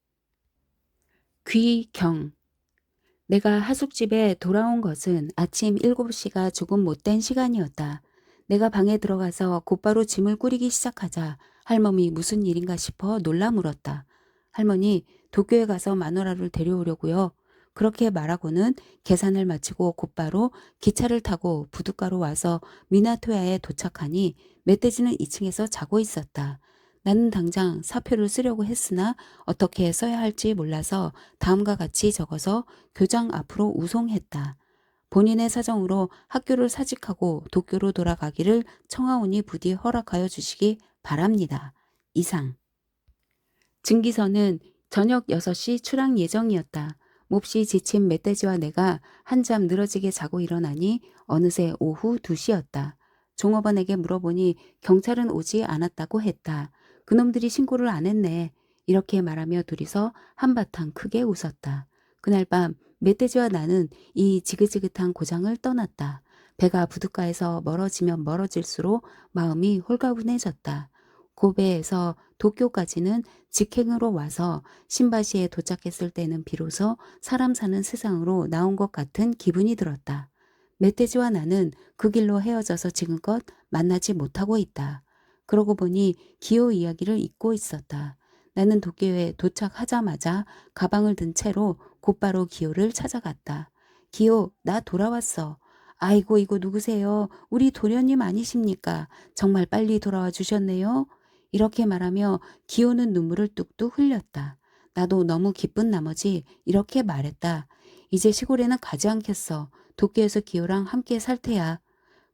귀경. 내가 하숙집에 돌아온 것은 아침 7시가 조금 못된 시간이었다. 내가 방에 들어가서 곧바로 짐을 꾸리기 시작하자 할멈이 무슨 일인가 싶어 놀라 물었다. 할머니, 도쿄에 가서 마누라를 데려오려고요. 그렇게 말하고는 계산을 마치고 곧바로 기차를 타고 부둣가로 와서 미나토야에 도착하니 멧돼지는 2층에서 자고 있었다. 나는 당장 사표를 쓰려고 했으나 어떻게 써야 할지 몰라서 다음과 같이 적어서 교장 앞으로 우송했다. 본인의 사정으로 학교를 사직하고 도쿄로 돌아가기를 청하오니 부디 허락하여 주시기 바랍니다. 이상. 증기서는 저녁 6시 출항 예정이었다. 몹시 지친 멧돼지와 내가 한잠 늘어지게 자고 일어나니 어느새 오후 2시였다. 종업원에게 물어보니 경찰은 오지 않았다고 했다. 그놈들이 신고를 안 했네. 이렇게 말하며 둘이서 한바탕 크게 웃었다. 그날 밤 멧돼지와 나는 이 지긋지긋한 고장을 떠났다. 배가 부둣가에서 멀어지면 멀어질수록 마음이 홀가분해졌다. 고베에서 도쿄까지는 직행으로 와서 신바시에 도착했을 때는 비로소 사람 사는 세상으로 나온 것 같은 기분이 들었다. 멧돼지와 나는 그 길로 헤어져서 지금껏 만나지 못하고 있다. 그러고 보니 기호 이야기를 잊고 있었다. 나는 도쿄에 도착하자마자 가방을 든 채로 곧바로 기호를 찾아갔다. 기호, 나 돌아왔어. 아이고, 이거 누구세요? 우리 도련님 아니십니까? 정말 빨리 돌아와 주셨네요. 이렇게 말하며 기호는 눈물을 뚝뚝 흘렸다. 나도 너무 기쁜 나머지 이렇게 말했다. 이제 시골에는 가지 않겠어. 도쿄에서 기호랑 함께 살 테야.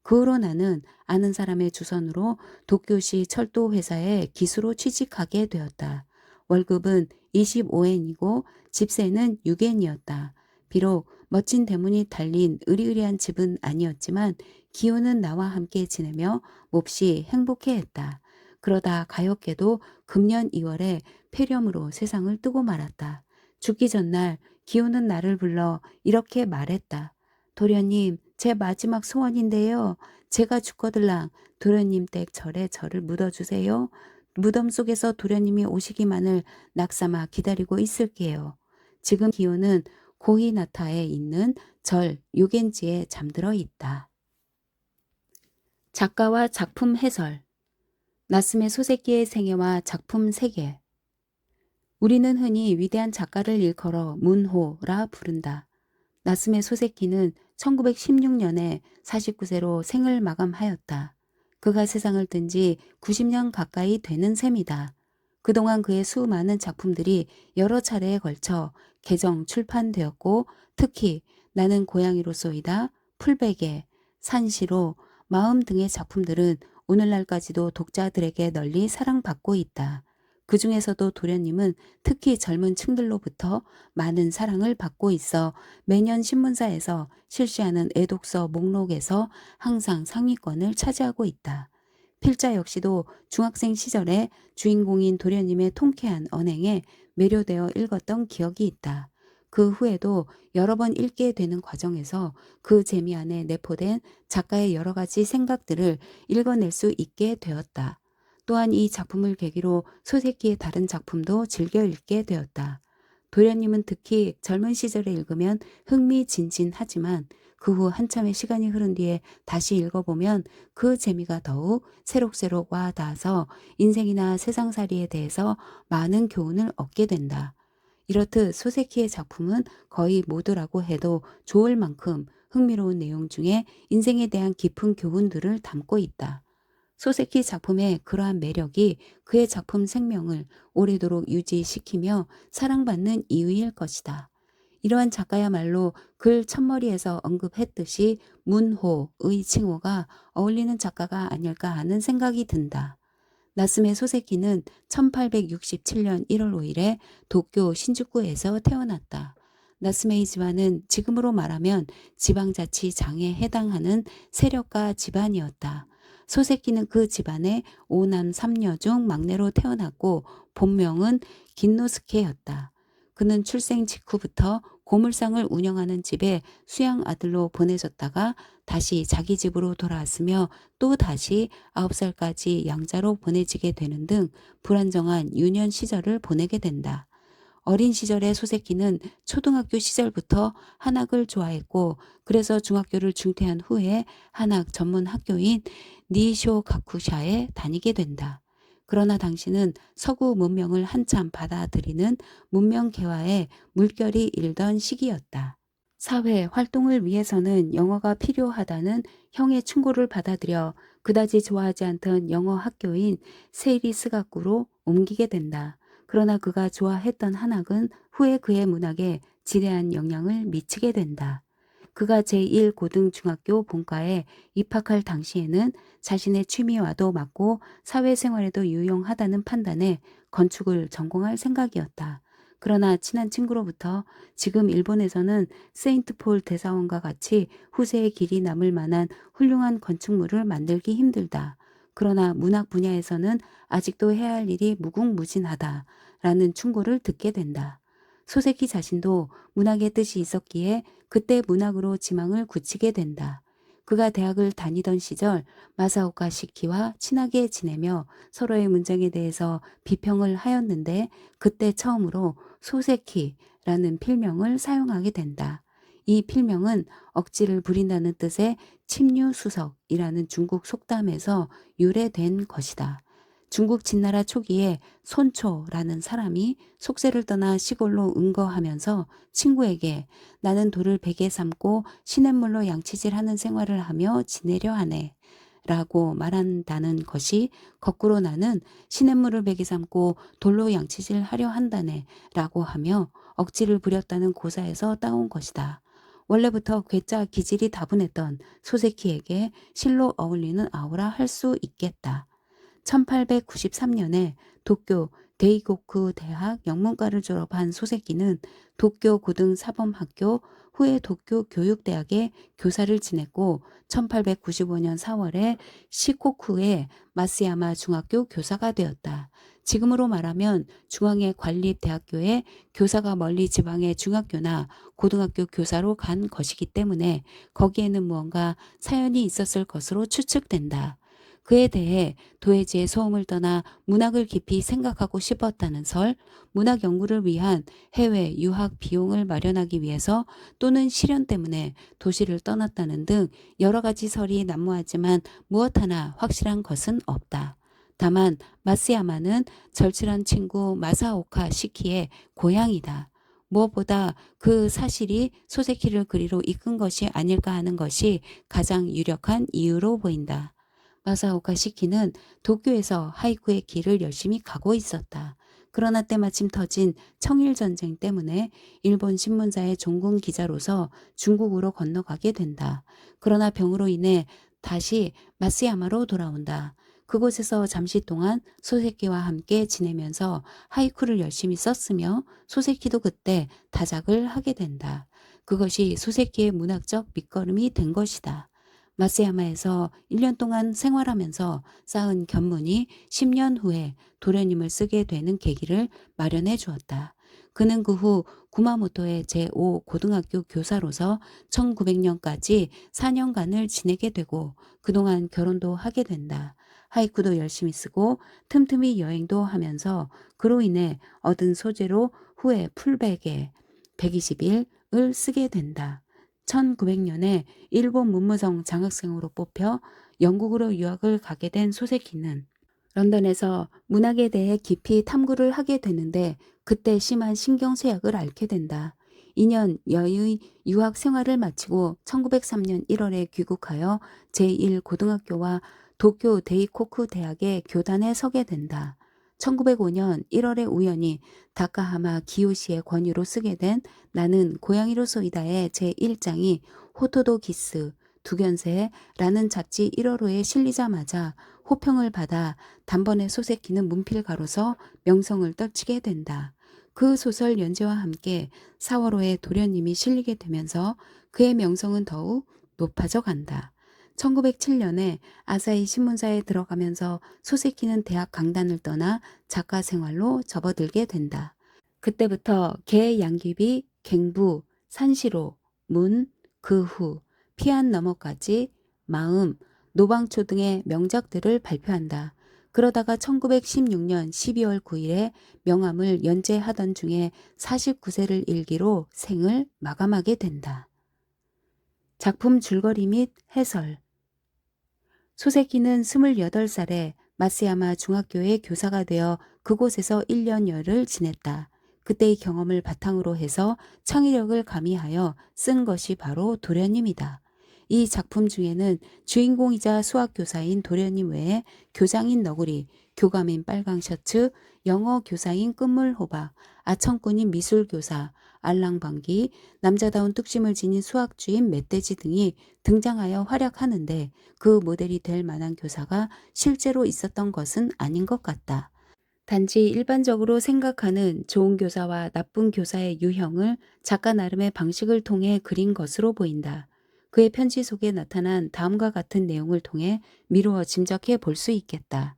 그 후로 나는 아는 사람의 주선으로 도쿄시 철도 회사에 기수로 취직하게 되었다. 월급은 25엔이고 집세는 6엔이었다. 비록 멋진 대문이 달린 으리으리한 집은 아니었지만 기호는 나와 함께 지내며 몹시 행복해했다. 그러다 가엾게도 금년 2월에 폐렴으로 세상을 뜨고 말았다. 죽기 전날 기호는 나를 불러 이렇게 말했다. 도련님, 제 마지막 소원인데요. 제가 죽거들랑 도련님 댁 절에 저를 묻어주세요. 무덤 속에서 도련님이 오시기만을 낙삼아 기다리고 있을게요. 지금 기호는 고히나타에 있는 절 요겐지에 잠들어 있다. 작가와 작품 해설. 나스메 소세키의 생애와 작품 세계. 우리는 흔히 위대한 작가를 일컬어 문호라 부른다. 나스메 소세키는 1916년에 49세로 생을 마감하였다. 그가 세상을 뜬 지 90년 가까이 되는 셈이다. 그동안 그의 수많은 작품들이 여러 차례에 걸쳐 개정 출판되었고 특히 나는 고양이로소이다, 풀베개, 산시로, 마음 등의 작품들은 오늘날까지도 독자들에게 널리 사랑받고 있다. 그 중에서도 도련님은 특히 젊은 층들로부터 많은 사랑을 받고 있어 매년 신문사에서 실시하는 애독서 목록에서 항상 상위권을 차지하고 있다. 필자 역시도 중학생 시절에 주인공인 도련님의 통쾌한 언행에 매료되어 읽었던 기억이 있다. 그 후에도 여러 번 읽게 되는 과정에서 그 재미 안에 내포된 작가의 여러 가지 생각들을 읽어낼 수 있게 되었다. 또한 이 작품을 계기로 소세키의 다른 작품도 즐겨 읽게 되었다. 도련님은 특히 젊은 시절에 읽으면 흥미진진하지만 그 후 한참의 시간이 흐른 뒤에 다시 읽어보면 그 재미가 더욱 새록새록 와 닿아서 인생이나 세상살이에 대해서 많은 교훈을 얻게 된다. 이렇듯 소세키의 작품은 거의 모두라고 해도 좋을 만큼 흥미로운 내용 중에 인생에 대한 깊은 교훈들을 담고 있다. 소세키 작품의 그러한 매력이 그의 작품 생명을 오래도록 유지시키며 사랑받는 이유일 것이다. 이러한 작가야말로 글 첫머리에서 언급했듯이 문호의 칭호가 어울리는 작가가 아닐까 하는 생각이 든다. 나스메 소세키는 1867년 1월 5일에 도쿄 신주쿠에서 태어났다. 나스메의 집안은 지금으로 말하면 지방자치장에 해당하는 세력가 집안이었다. 소세키는 그 집안의 5남 3녀 중 막내로 태어났고 본명은 긴노스케였다. 그는 출생 직후부터 고물상을 운영하는 집에 수양 아들로 보내졌다가 다시 자기 집으로 돌아왔으며 또 다시 9살까지 양자로 보내지게 되는 등 불안정한 유년 시절을 보내게 된다. 어린 시절의 소세키는 초등학교 시절부터 한학을 좋아했고 그래서 중학교를 중퇴한 후에 한학 전문 학교인 니쇼가쿠샤에 다니게 된다. 그러나 당시는 서구 문명을 한참 받아들이는 문명 개화에 물결이 일던 시기였다. 사회 활동을 위해서는 영어가 필요하다는 형의 충고를 받아들여 그다지 좋아하지 않던 영어 학교인 세이리스가쿠로 옮기게 된다. 그러나 그가 좋아했던 한학은 후에 그의 문학에 지대한 영향을 미치게 된다. 그가 제1고등중학교 본과에 입학할 당시에는 자신의 취미와도 맞고 사회생활에도 유용하다는 판단에 건축을 전공할 생각이었다. 그러나 친한 친구로부터 지금 일본에서는 세인트폴 대사원과 같이 후세의 길이 남을 만한 훌륭한 건축물을 만들기 힘들다. 그러나 문학 분야에서는 아직도 해야 할 일이 무궁무진하다라는 충고를 듣게 된다. 소세키 자신도 문학의 뜻이 있었기에 그때 문학으로 지망을 굳히게 된다. 그가 대학을 다니던 시절 마사오카 시키와 친하게 지내며 서로의 문장에 대해서 비평을 하였는데 그때 처음으로 소세키라는 필명을 사용하게 된다. 이 필명은 억지를 부린다는 뜻의 침류수석이라는 중국 속담에서 유래된 것이다. 중국 진나라 초기에 손초라는 사람이 속세를 떠나 시골로 은거하면서 친구에게 나는 돌을 베개 삼고 시냇물로 양치질하는 생활을 하며 지내려 하네 라고 말한다는 것이 거꾸로 나는 시냇물을 베개 삼고 돌로 양치질 하려 한다네 라고 하며 억지를 부렸다는 고사에서 따온 것이다. 원래부터 괴짜 기질이 다분했던 소세키에게 실로 어울리는 아우라 할 수 있겠다. 1893년에 도쿄 데이고쿠 대학 영문과를 졸업한 소세키는 도쿄 고등사범학교 후에 도쿄 교육대학에 교사를 지냈고 1895년 4월에 시코쿠의 마스야마 중학교 교사가 되었다. 지금으로 말하면 중앙의 관립대학교에 교사가 멀리 지방의 중학교나 고등학교 교사로 간 것이기 때문에 거기에는 무언가 사연이 있었을 것으로 추측된다. 그에 대해 도해지의 소음을 떠나 문학을 깊이 생각하고 싶었다는 설, 문학 연구를 위한 해외 유학 비용을 마련하기 위해서 또는 시련 때문에 도시를 떠났다는 등 여러 가지 설이 난무하지만 무엇 하나 확실한 것은 없다. 다만 마스야마는 절친한 친구 마사오카 시키의 고향이다. 무엇보다 그 사실이 소세키를 그리로 이끈 것이 아닐까 하는 것이 가장 유력한 이유로 보인다. 마사오카 시키는 도쿄에서 하이쿠의 길을 열심히 가고 있었다. 그러나 때마침 터진 청일전쟁 때문에 일본 신문사의 종군 기자로서 중국으로 건너가게 된다. 그러나 병으로 인해 다시 마스야마로 돌아온다. 그곳에서 잠시 동안 소세키와 함께 지내면서 하이쿠를 열심히 썼으며 소세키도 그때 다작을 하게 된다. 그것이 소세키의 문학적 밑거름이 된 것이다. 마스야마에서 1년 동안 생활하면서 쌓은 견문이 10년 후에 도련님을 쓰게 되는 계기를 마련해 주었다. 그는 그 후 구마모토의 제5 고등학교 교사로서 1900년까지 4년간을 지내게 되고 그동안 결혼도 하게 된다. 하이쿠도 열심히 쓰고 틈틈이 여행도 하면서 그로 인해 얻은 소재로 후에 풀베개 121을 쓰게 된다. 1900년에 일본 문무성 장학생으로 뽑혀 영국으로 유학을 가게 된 소세키는 런던에서 문학에 대해 깊이 탐구를 하게 되는데 그때 심한 신경쇠약을 앓게 된다. 2년 여의 유학 생활을 마치고 1903년 1월에 귀국하여 제1고등학교와 도쿄 데이코쿠 대학의 교단에 서게 된다. 1905년 1월에 우연히 다카하마 기요시의 권유로 쓰게 된 나는 고양이로 쏘이다의 제1장이 호토도 기스 두견세라는 잡지 1월호에 실리자마자 호평을 받아 단번에 소세키는 문필가로서 명성을 떨치게 된다. 그 소설 연재와 함께 4월호에 도련님이 실리게 되면서 그의 명성은 더욱 높아져 간다. 1907년에 아사히 신문사에 들어가면서 소세키는 대학 강단을 떠나 작가 생활로 접어들게 된다. 그때부터 개 양귀비, 갱부, 산시로, 문, 그 후, 피안 너머까지, 마음, 노방초 등의 명작들을 발표한다. 그러다가 1916년 12월 9일에 명함을 연재하던 중에 49세를 일기로 생을 마감하게 된다. 작품 줄거리 및 해설 소세키는 28살에 마스야마 중학교의 교사가 되어 그곳에서 1년여를 지냈다. 그때의 경험을 바탕으로 해서 창의력을 가미하여 쓴 것이 바로 도련님이다. 이 작품 중에는 주인공이자 수학교사인 도련님 외에 교장인 너구리, 교감인 빨강 셔츠, 영어 교사인 끝물호박, 아청꾼인 미술교사, 알랑방기, 남자다운 뚝심을 지닌 수학주인 멧돼지 등이 등장하여 활약하는데 그 모델이 될 만한 교사가 실제로 있었던 것은 아닌 것 같다. 단지 일반적으로 생각하는 좋은 교사와 나쁜 교사의 유형을 작가 나름의 방식을 통해 그린 것으로 보인다. 그의 편지 속에 나타난 다음과 같은 내용을 통해 미루어 짐작해 볼 수 있겠다.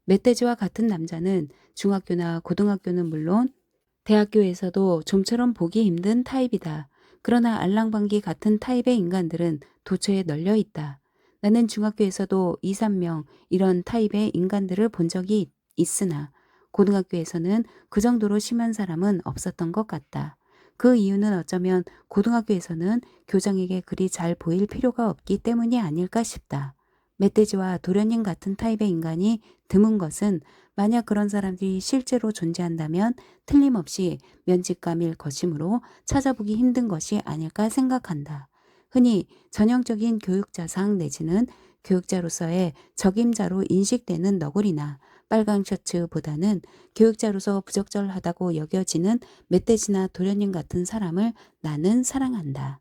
멧돼지와 같은 남자는 중학교나 고등학교는 물론 대학교에서도 좀처럼 보기 힘든 타입이다. 그러나 알랑방기 같은 타입의 인간들은 도처에 널려 있다. 나는 중학교에서도 2, 3명 이런 타입의 인간들을 본 적이 있으나 고등학교에서는 그 정도로 심한 사람은 없었던 것 같다. 그 이유는 어쩌면 고등학교에서는 교장에게 그리 잘 보일 필요가 없기 때문이 아닐까 싶다. 멧돼지와 도련님 같은 타입의 인간이 드문 것은 만약 그런 사람들이 실제로 존재한다면 틀림없이 면직감일 것이므로 찾아보기 힘든 것이 아닐까 생각한다. 흔히 전형적인 교육자상 내지는 교육자로서의 적임자로 인식되는 너구리나 빨강 셔츠보다는 교육자로서 부적절하다고 여겨지는 멧돼지나 도련님 같은 사람을 나는 사랑한다.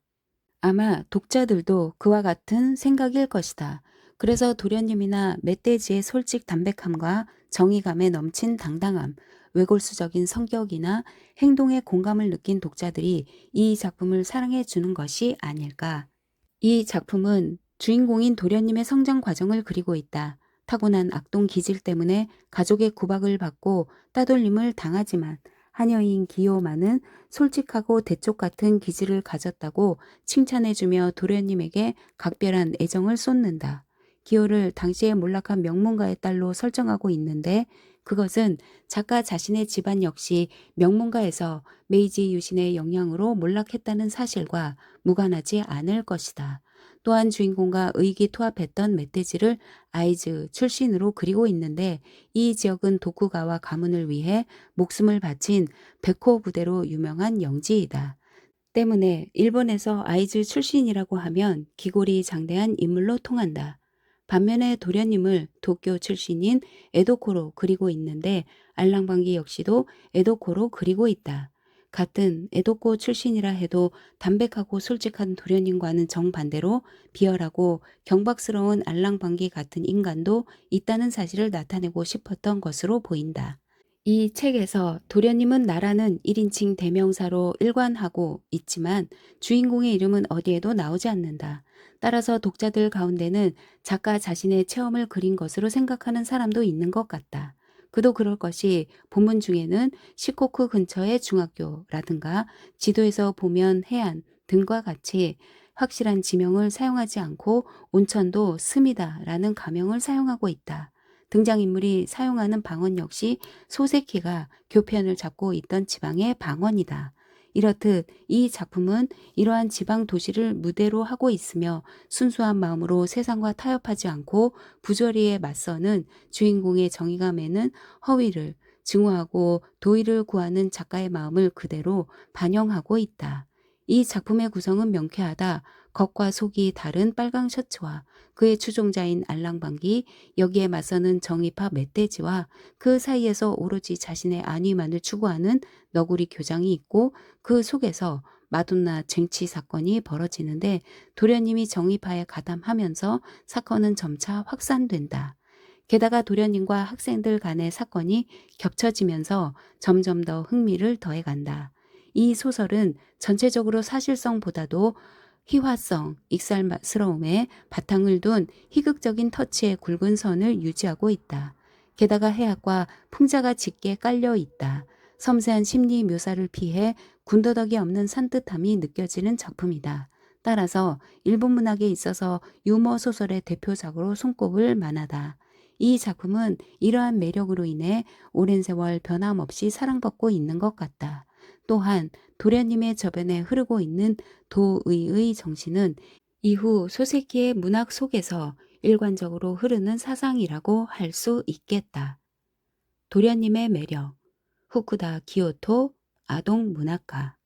아마 독자들도 그와 같은 생각일 것이다. 그래서 도련님이나 멧돼지의 솔직 담백함과 정의감에 넘친 당당함, 외골수적인 성격이나 행동에 공감을 느낀 독자들이 이 작품을 사랑해 주는 것이 아닐까. 이 작품은 주인공인 도련님의 성장 과정을 그리고 있다. 타고난 악동 기질 때문에 가족의 구박을 받고 따돌림을 당하지만 하녀인 기요마는 솔직하고 대쪽 같은 기질을 가졌다고 칭찬해주며 도련님에게 각별한 애정을 쏟는다. 기요를 당시의 몰락한 명문가의 딸로 설정하고 있는데 그것은 작가 자신의 집안 역시 명문가에서 메이지 유신의 영향으로 몰락했다는 사실과 무관하지 않을 것이다. 또한 주인공과 의기투합했던 멧돼지를 아이즈 출신으로 그리고 있는데 이 지역은 도쿠가와 가문을 위해 목숨을 바친 백호 부대로 유명한 영지이다. 때문에 일본에서 아이즈 출신이라고 하면 기골이 장대한 인물로 통한다. 반면에 도련님을 도쿄 출신인 에도코로 그리고 있는데 알랑방기 역시도 에도코로 그리고 있다. 같은 에도코 출신이라 해도 담백하고 솔직한 도련님과는 정반대로 비열하고 경박스러운 알랑방기 같은 인간도 있다는 사실을 나타내고 싶었던 것으로 보인다. 이 책에서 도련님은 나라는 1인칭 대명사로 일관하고 있지만 주인공의 이름은 어디에도 나오지 않는다. 따라서 독자들 가운데는 작가 자신의 체험을 그린 것으로 생각하는 사람도 있는 것 같다. 그도 그럴 것이 본문 중에는 시코쿠 근처의 중학교라든가 지도에서 보면 해안 등과 같이 확실한 지명을 사용하지 않고 온천도 스미다라는 가명을 사용하고 있다. 등장인물이 사용하는 방언 역시 소세키가 교편을 잡고 있던 지방의 방언이다. 이렇듯 이 작품은 이러한 지방 도시를 무대로 하고 있으며 순수한 마음으로 세상과 타협하지 않고 부조리에 맞서는 주인공의 정의감에는 허위를 증오하고 도의를 구하는 작가의 마음을 그대로 반영하고 있다. 이 작품의 구성은 명쾌하다. 겉과 속이 다른 빨강 셔츠와 그의 추종자인 알랑방기, 여기에 맞서는 정의파 멧돼지와 그 사이에서 오로지 자신의 안위만을 추구하는 너구리 교장이 있고 그 속에서 마돈나 쟁취 사건이 벌어지는데 도련님이 정의파에 가담하면서 사건은 점차 확산된다. 게다가 도련님과 학생들 간의 사건이 겹쳐지면서 점점 더 흥미를 더해간다. 이 소설은 전체적으로 사실성보다도 희화성, 익살스러움에 바탕을 둔 희극적인 터치의 굵은 선을 유지하고 있다. 게다가 해학과 풍자가 짙게 깔려 있다. 섬세한 심리 묘사를 피해 군더더기 없는 산뜻함이 느껴지는 작품이다. 따라서 일본 문학에 있어서 유머 소설의 대표작으로 손꼽을 만하다. 이 작품은 이러한 매력으로 인해 오랜 세월 변함없이 사랑받고 있는 것 같다. 또한 도련님의 저변에 흐르고 있는 도의의 정신은 이후 소세키의 문학 속에서 일관적으로 흐르는 사상이라고 할 수 있겠다. 도련님의 매력, 후쿠다 기요토 아동 문학가